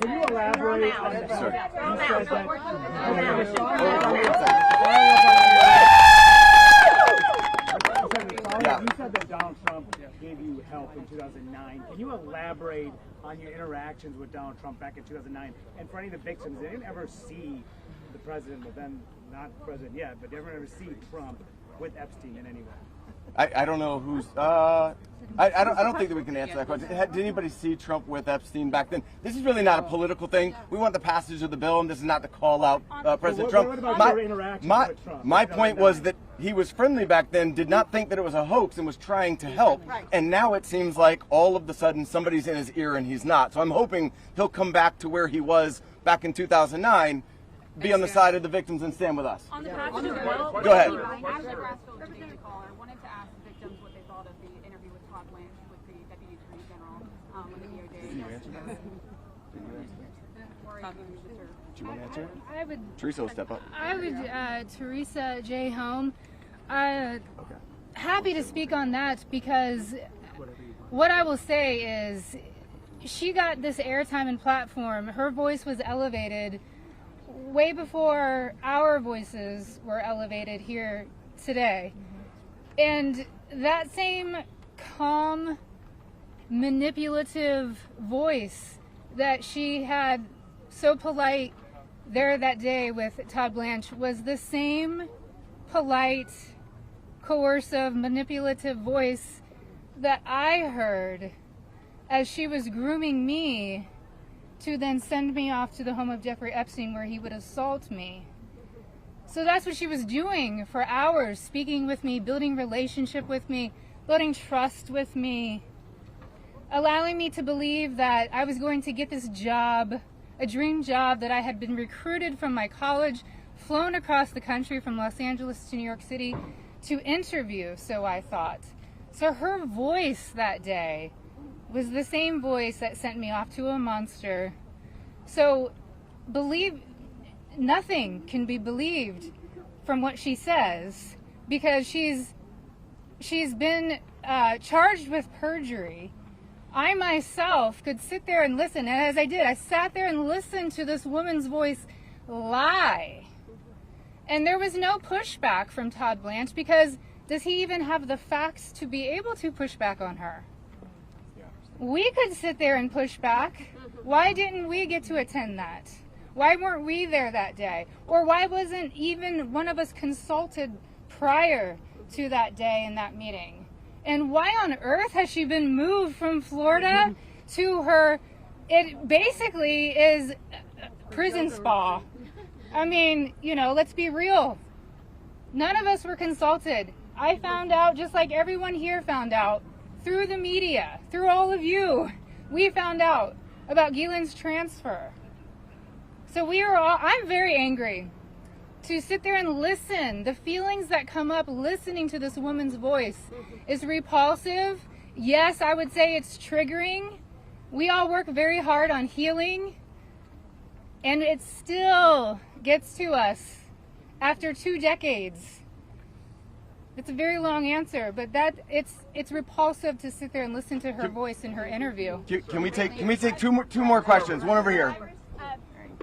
Can you elaborate on Trump gave you help in 2009. Can you elaborate on your interactions with Donald Trump back in 2009? And for any of the victims, they didn't ever see the president, but then not president yet, but they never see Trump with Epstein in any way. I don't know who's. I don't think that we can answer that question. Did anybody see Trump with Epstein back then? This is really not a political thing. We want the passage of the bill, and this is not to call out President Trump. What about your interaction with Trump? My point was that he was friendly back then, did not think that it was a hoax, and was trying to help. And now it seems like all of a sudden somebody's in his ear and he's not. So I'm hoping he'll come back to where he was back in 2009, be on the side of the victims and stand with us. On the passage of the bill, go ahead. Representative caller, I wanted to ask the victims what they thought of the interview with Todd Blanche with the Deputy Attorney General when the DOJ. Can you answer that? Do you want to answer? I would. Teresa will step up. I would. Teresa J. Home. Happy to speak on that because what I will say is she got this airtime and platform. Her voice was elevated way before our voices were elevated here today. And that same calm, manipulative voice that she had so polite there that day with Todd Blanche was the same polite, coercive, manipulative voice that I heard as she was grooming me to then send me off to the home of Jeffrey Epstein where he would assault me. So that's what she was doing for hours, speaking with me, building relationship with me, building trust with me, allowing me to believe that I was going to get this job, a dream job that I had been recruited from my college, flown across the country from Los Angeles to New York City to interview, so I thought. So her voice that day was the same voice that sent me off to a monster. So nothing can be believed from what she says because she's been charged with perjury. I myself could sit there and listen, and as I did, I sat there and listened to this woman's voice lie. And there was no pushback from Todd Blanche because does he even have the facts to be able to push back on her? We could sit there and push back. Why didn't we get to attend that? Why weren't we there that day? Or why wasn't even one of us consulted prior to that day in that meeting? And why on earth has she been moved from Florida to her, it basically is prison spa. I mean, let's be real. None of us were consulted. I found out just like everyone here found out through the media, through all of you. We found out about Ghislaine's transfer. So I'm very angry to sit there and listen. The feelings that come up listening to this woman's voice is repulsive. Yes, I would say it's triggering. We all work very hard on healing, and it still gets to us after 2 decades. It's a very long answer, but it's repulsive to sit there and listen to her voice in her interview. Can we take two more questions? One over here.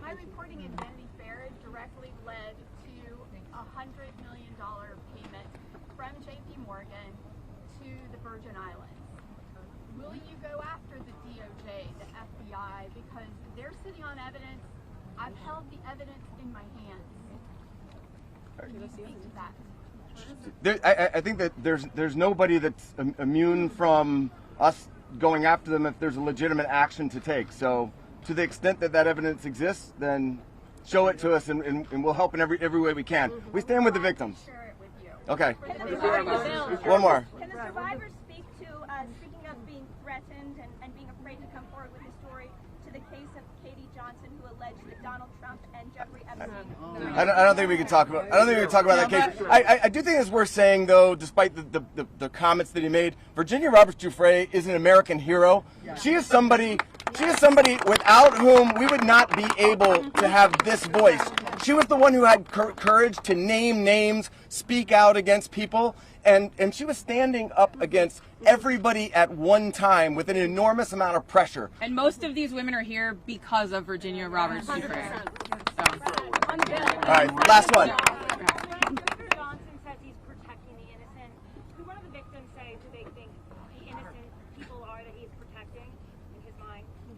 My reporting in Vanity Fair directly led to a $100 million payment from J.P. Morgan to the Virgin Islands. Will you go after the DOJ, the FBI, because they're sitting on evidence? I've held the evidence in my hands. Can you speak to that? I think that there's nobody that's immune from us going after them if there's a legitimate action to take. So to the extent that evidence exists, then show it to us and we'll help in every way we can. We stand with the victims. Okay. One more. Can the survivors speak to speaking of being threatened and being afraid to come forward with the story to the case of Katie Johnson, who alleged that Donald Trump and Jeffrey Epstein? I don't think we can talk about. I don't think we can talk about that case. I do think it's worth saying, though, despite the comments that he made, Virginia Roberts Giuffre is an American hero. She is somebody without whom we would not be able to have this voice. She was the one who had courage to name names, speak out against people, and she was standing up against everybody at one time with an enormous amount of pressure. And most of these women are here because of Virginia Roberts Giuffre. All right, last one. Johnson says he's protecting the innocent. Could one of the victims say, do they think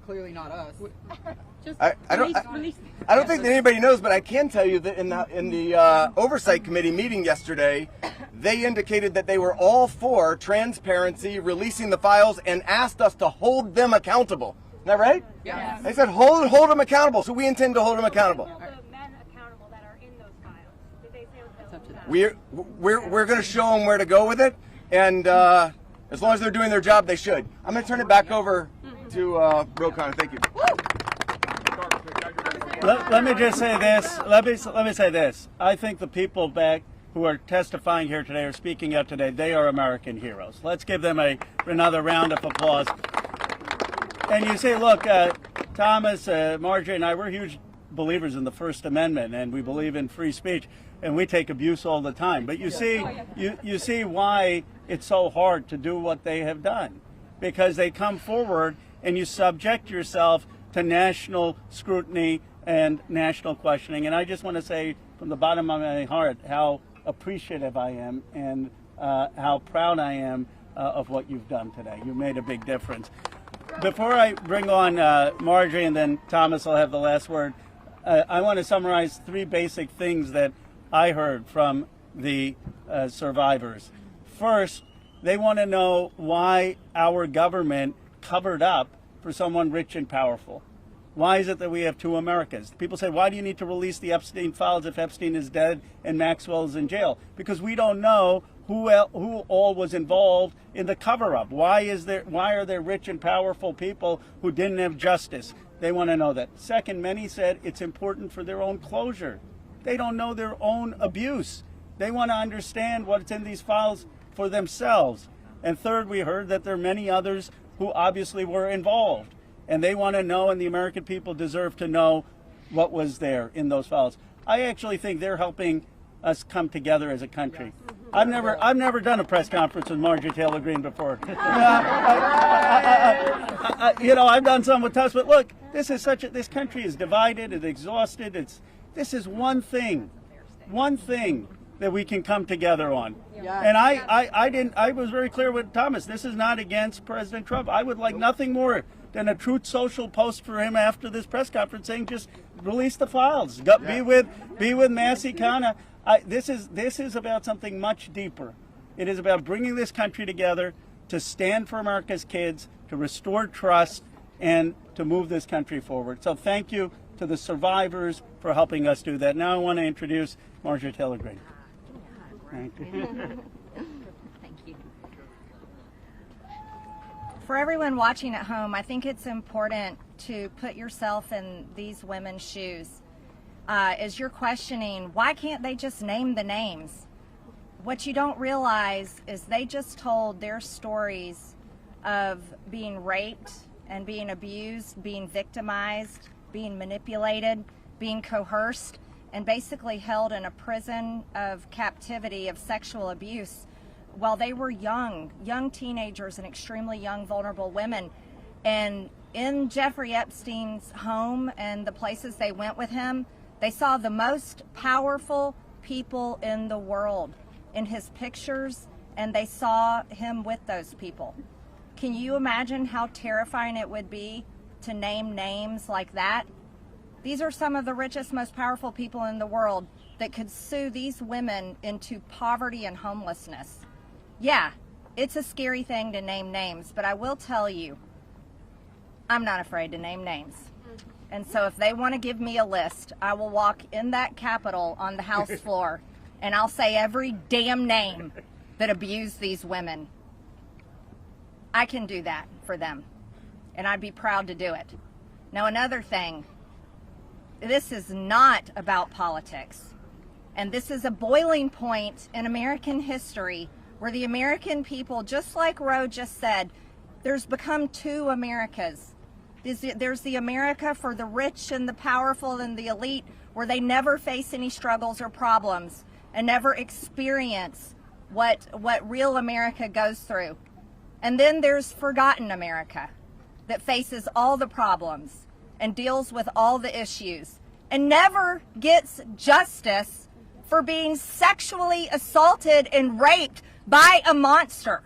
clearly not us. I don't think that anybody knows, but I can tell you that in the oversight committee meeting yesterday, they indicated that they were all for transparency, releasing the files, and asked us to hold them accountable. Isn't that right? Yeah. They said hold them accountable, so we intend to hold them accountable. We're going to show them where to go with it, and as long as they're doing their job, they should. I'm going to turn it back over to Ro Khanna. Thank you. Let me just say this. Let me say this. I think the people back who are testifying here today or speaking out today, they are American heroes. Let's give them another round of applause. And you say, look, Thomas, Marjorie, and I, we're huge believers in the First Amendment, and we believe in free speech, and we take abuse all the time. But you see, you see why it's so hard to do what they have done, because they come forward and you subject yourself to national scrutiny and national questioning. And I just want to say from the bottom of my heart how appreciative I am and how proud I am of what you've done today. You made a big difference. Before I bring on Marjorie and then Thomas will have the last word, I want to summarize 3 basic things that I heard from the survivors. First, they want to know why our government covered up for someone rich and powerful. Why is it that we have 2 Americas? People say, why do you need to release the Epstein files if Epstein is dead and Maxwell is in jail? Because we don't know who all was involved in the cover-up. Why are there rich and powerful people who didn't have justice? They want to know that. Second, many said it's important for their own closure. They don't know their own abuse. They want to understand what's in these files for themselves. And third, we heard that there are many others who obviously were involved. And they want to know, and the American people deserve to know what was there in those files. I actually think they're helping us come together as a country. I've never done a press conference with Marjorie Taylor Greene before. I've done some with Tuss, but look, this country is divided, it's exhausted. This is one thing that we can come together on. Yeah. And I was very clear with Thomas. This is not against President Trump. I would like nothing more than a Truth Social post for him after this press conference saying, just release the files. Be with Massie, Khanna. This is about something much deeper. It is about bringing this country together to stand for America's kids, to restore trust, and to move this country forward. So thank you to the survivors for helping us do that. Now I want to introduce Marjorie Taylor Greene. Thank you. Thank you. For everyone watching at home, I think it's important to put yourself in these women's shoes. As you're questioning, why can't they just name the names? What you don't realize is they just told their stories of being raped and being abused, being victimized, being manipulated, being coerced, and basically held in a prison of captivity of sexual abuse while they were young teenagers and extremely young, vulnerable women. And in Jeffrey Epstein's home and the places they went with him, they saw the most powerful people in the world in his pictures, and they saw him with those people. Can you imagine how terrifying it would be to name names like that? These are some of the richest, most powerful people in the world that could sue these women into poverty and homelessness. Yeah, it's a scary thing to name names, but I will tell you, I'm not afraid to name names. And so if they want to give me a list, I will walk in that Capitol on the House floor and I'll say every damn name that abused these women. I can do that for them, and I'd be proud to do it. Now, another thing, this is not about politics, and this is a boiling point in American history where the American people, just like Ro just said, there's become 2 Americas. There's the America for the rich and the powerful and the elite, where they never face any struggles or problems and never experience what real America goes through. And then there's forgotten America that faces all the problems and deals with all the issues and never gets justice for being sexually assaulted and raped by a monster.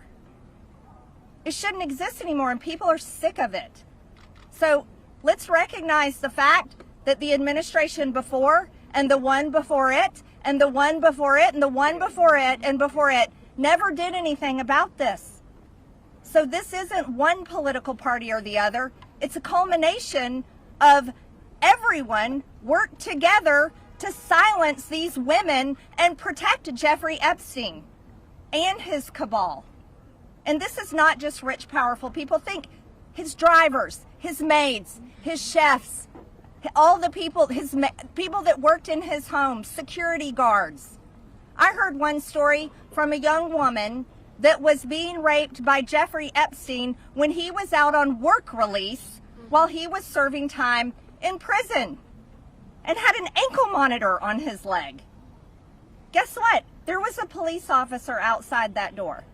It shouldn't exist anymore, and people are sick of it. So let's recognize the fact that the administration before and the one before it and the one before it and the one before it and before it never did anything about this. So this isn't one political party or the other. It's a culmination of everyone worked together to silence these women and protect Jeffrey Epstein and his cabal. And this is not just rich, powerful people. Think his drivers, his maids, his chefs, all the people, people that worked in his home, security guards. I heard one story from a young woman that was being raped by Jeffrey Epstein when he was out on work release while he was serving time in prison and had an ankle monitor on his leg. Guess what? There was a police officer outside that door.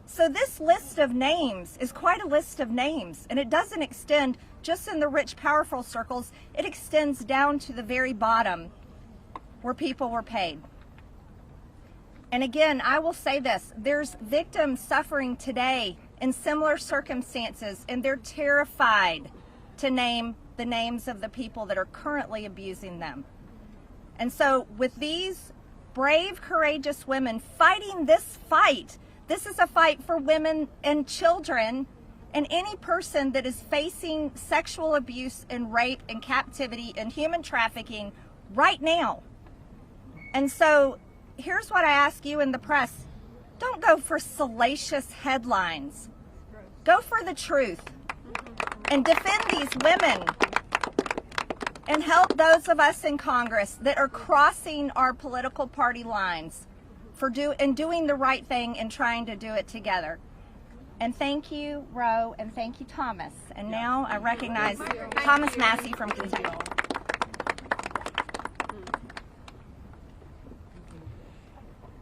So this list of names is quite a list of names, and it doesn't extend just in the rich, powerful circles. It extends down to the very bottom where people were paid. And again, I will say this, there's victims suffering today in similar circumstances, and they're terrified to name the names of the people that are currently abusing them. And so with these brave, courageous women fighting this fight, this is a fight for women and children and any person that is facing sexual abuse and rape and captivity and human trafficking right now. And so here's what I ask you in the press. Don't go for salacious headlines. Go for the truth and defend these women and help those of us in Congress that are crossing our political party lines for doing the right thing and trying to do it together. And thank you, Ro, and thank you, Thomas. And now I recognize Thomas Massie from Kentucky.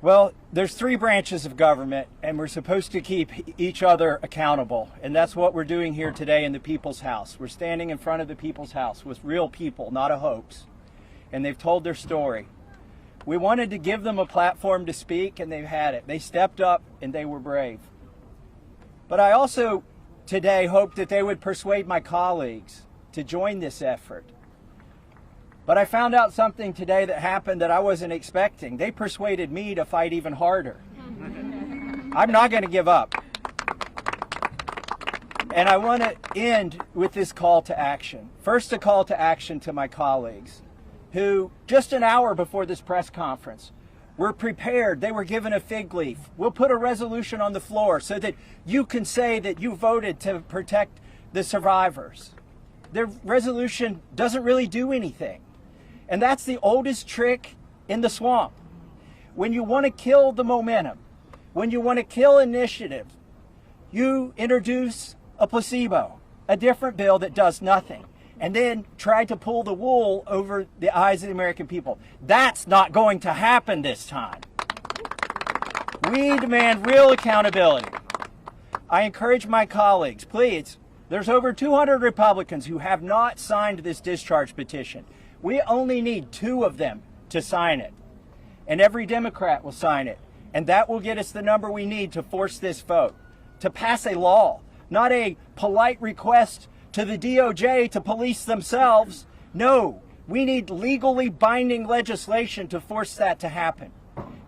Well, there's 3 branches of government, and we're supposed to keep each other accountable. And that's what we're doing here today in the People's House. We're standing in front of the People's House with real people, not a hoax. And they've told their story. We wanted to give them a platform to speak, and they've had it. They stepped up, and they were brave. But I also today hope that they would persuade my colleagues to join this effort. But I found out something today that happened that I wasn't expecting. They persuaded me to fight even harder. I'm not going to give up. And I want to end with this call to action. First, a call to action to my colleagues who, just an hour before this press conference, were prepared. They were given a fig leaf. We'll put a resolution on the floor so that you can say that you voted to protect the survivors. Their resolution doesn't really do anything. And that's the oldest trick in the swamp. When you want to kill the momentum, when you want to kill initiative, you introduce a placebo, a different bill that does nothing, and then try to pull the wool over the eyes of the American people. That's not going to happen this time. We demand real accountability. I encourage my colleagues, please, there's over 200 Republicans who have not signed this discharge petition. We only need 2 of them to sign it, and every Democrat will sign it, and that will get us the number we need to force this vote, to pass a law, not a polite request to the DOJ to police themselves. No, we need legally binding legislation to force that to happen.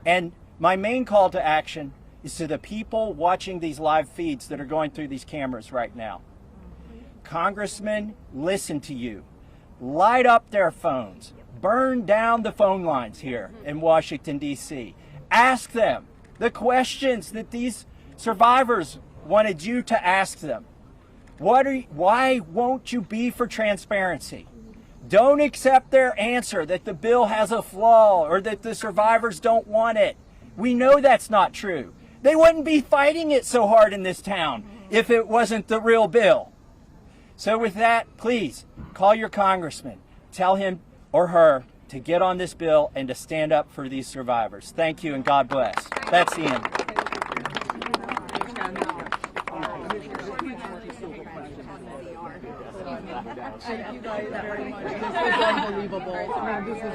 And my main call to action is to the people watching these live feeds that are going through these cameras right now. Congressmen, listen to you. Light up their phones. Burn down the phone lines here in Washington, D.C. Ask them the questions that these survivors wanted you to ask them. Why won't you be for transparency? Don't accept their answer that the bill has a flaw or that the survivors don't want it. We know that's not true. They wouldn't be fighting it so hard in this town if it wasn't the real bill. So with that, please call your congressman. Tell him or her to get on this bill and to stand up for these survivors. Thank you and God bless. That's the end. Thank you guys very much. This is unbelievable.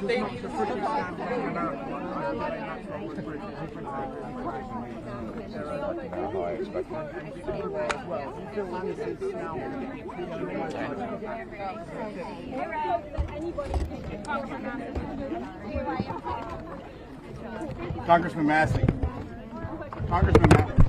Thank you so much. fill in the seats now. Congressman Massie. Congressman Massie.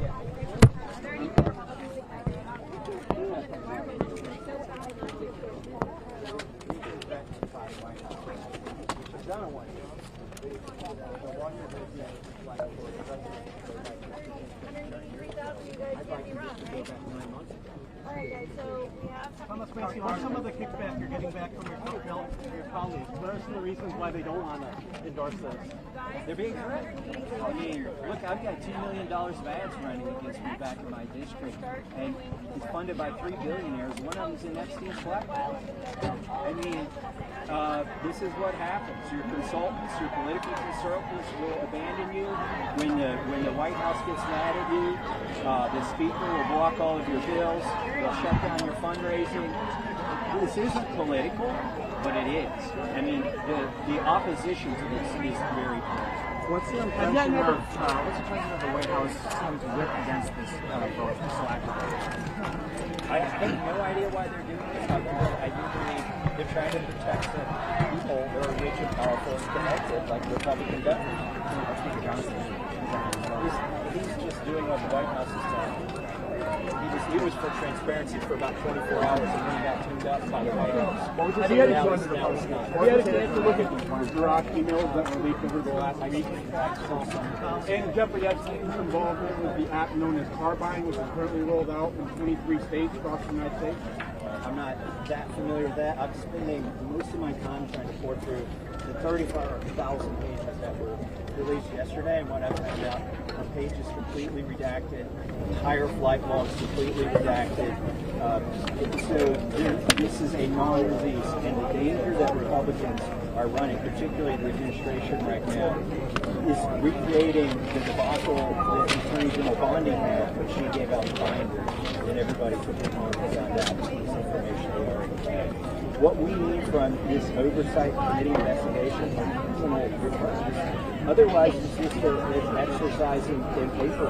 Thomas Massie, what's some of the kickback you're getting back from your colleagues? What are some of the reasons why they don't want to endorse this? They're being threatened. I mean, look, I've got $2 million of ads running against me back in my district, and it's funded by 3 billionaires. One of them's in Epstein's blackmail. I mean, this is what happens. Your consultants, your political consultants will abandon you when the White House gets mad at you. The speaker will block all of your bills. They'll shut down your fundraising. This isn't political, but it is. I mean, the opposition to this is very political. What's the impression of the White House trying to whip against this vote so actively? I have no idea why they're doing this. I do believe they're trying to protect the people that are rich and powerful and connected, like Republican government. He's just doing what the White House has done. He was for transparency for about 24 hours and then he got tuned up by the White House. Have you had a chance to look at the Iraq emails that were leaked over the last week? And Jeffrey Epstein's involvement with the app known as car buying, which is currently rolled out in 23 states across the United States? I'm not that familiar with that. I'm spending most of my time trying to pour through the 35,000 pages that were released yesterday, and what I found out, a page is completely redacted, entire flight logs completely redacted. So this is a non-release, and the danger that Republicans are running, particularly the administration right now, is recreating the debacle that Attorney General Bondi had when she gave out the binders, and everybody took it home and found out this information they already had. What we need from this oversight committee investigation is criminal. Otherwise, it's just an exercise in paper.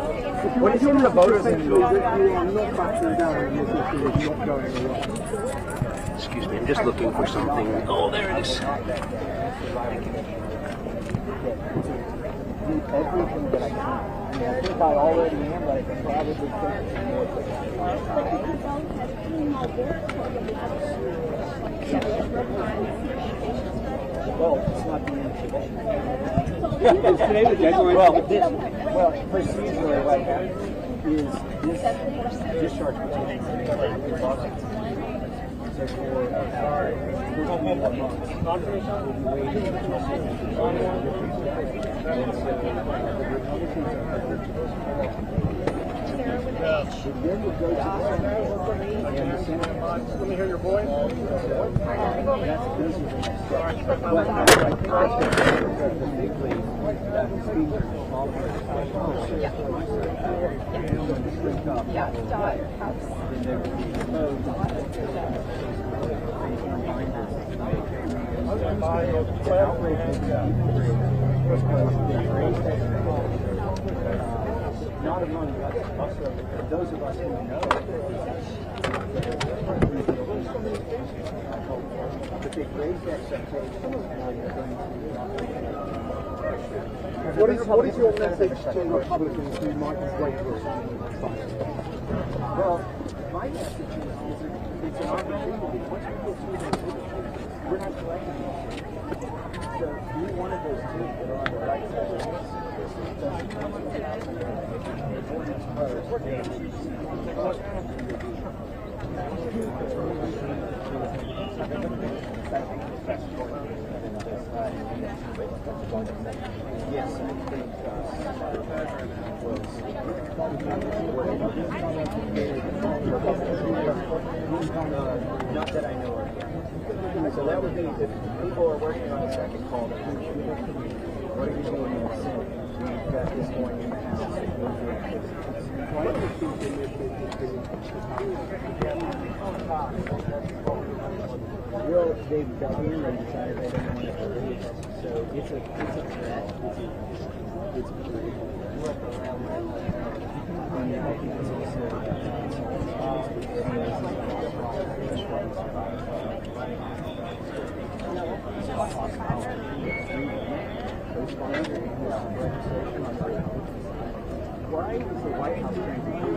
What is your voters and you are not backing down and this issue is not going away? Excuse me, I'm just looking for something. Oh, there it is. Everything that I can. I mean, I think I already am, but I can probably take more. Well, it's not the end today. Is today the deadline? Well, procedurally, what happens is this discharge petition so for a month, we'll be waiting until Let me hear your voice. Not among us, those of us who know but they've raised expectations and are going to What is your message to Republicans who might be waiting for Well, my message is it's an opportunity. Once we get through this, we're not collecting it. So be one of those two that are on the right side of this. Yes, I think not that I know of. So that would be if people are working on a second call. What are you doing in the Senate? We've got this going in the House. Well, they've got here and decided they don't want to release. So it's a threat. It's a threat. And I think it's also sponsoring this legislation on the Republican side. Why is the White House trying to do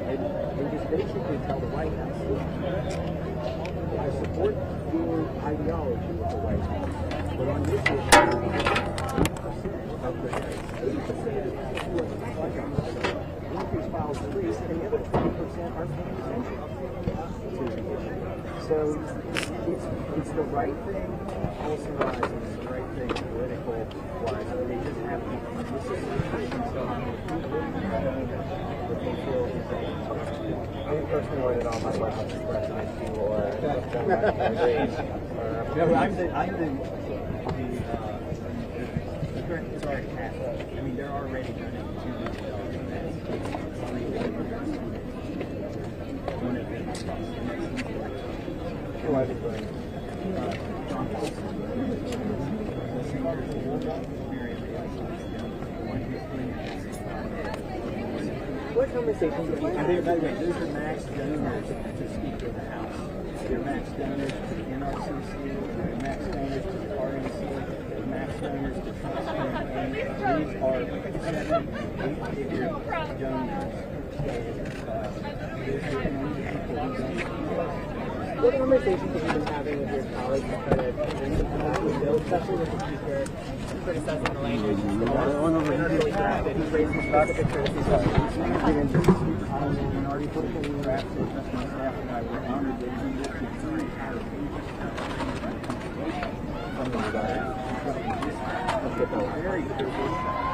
they just basically tell the White House, I support your ideology with the White House, but on this issue, 80% of the 80% of the increase files released, and the other 20% aren't paying attention to the issue. So it's the right thing, policy-wise, and it's the right thing political-wise. They just have to I personally wanted all my White House president it's already happened. I mean, they're already going to do What conversations have you had? By the way, those are max donors to speak to the House. They're max donors to the NRCC, they're max donors to the RNC, they're max donors to Trust Fund. These are 7, 8-figure donors. What conversations have you been having with your colleagues to try to bring the bill, especially with the speaker criticizing the language? Really bad that he's raising specific criticism. Minority political leader, actually, just myself and I were honored that he looked at 3 entire pages from the very privileged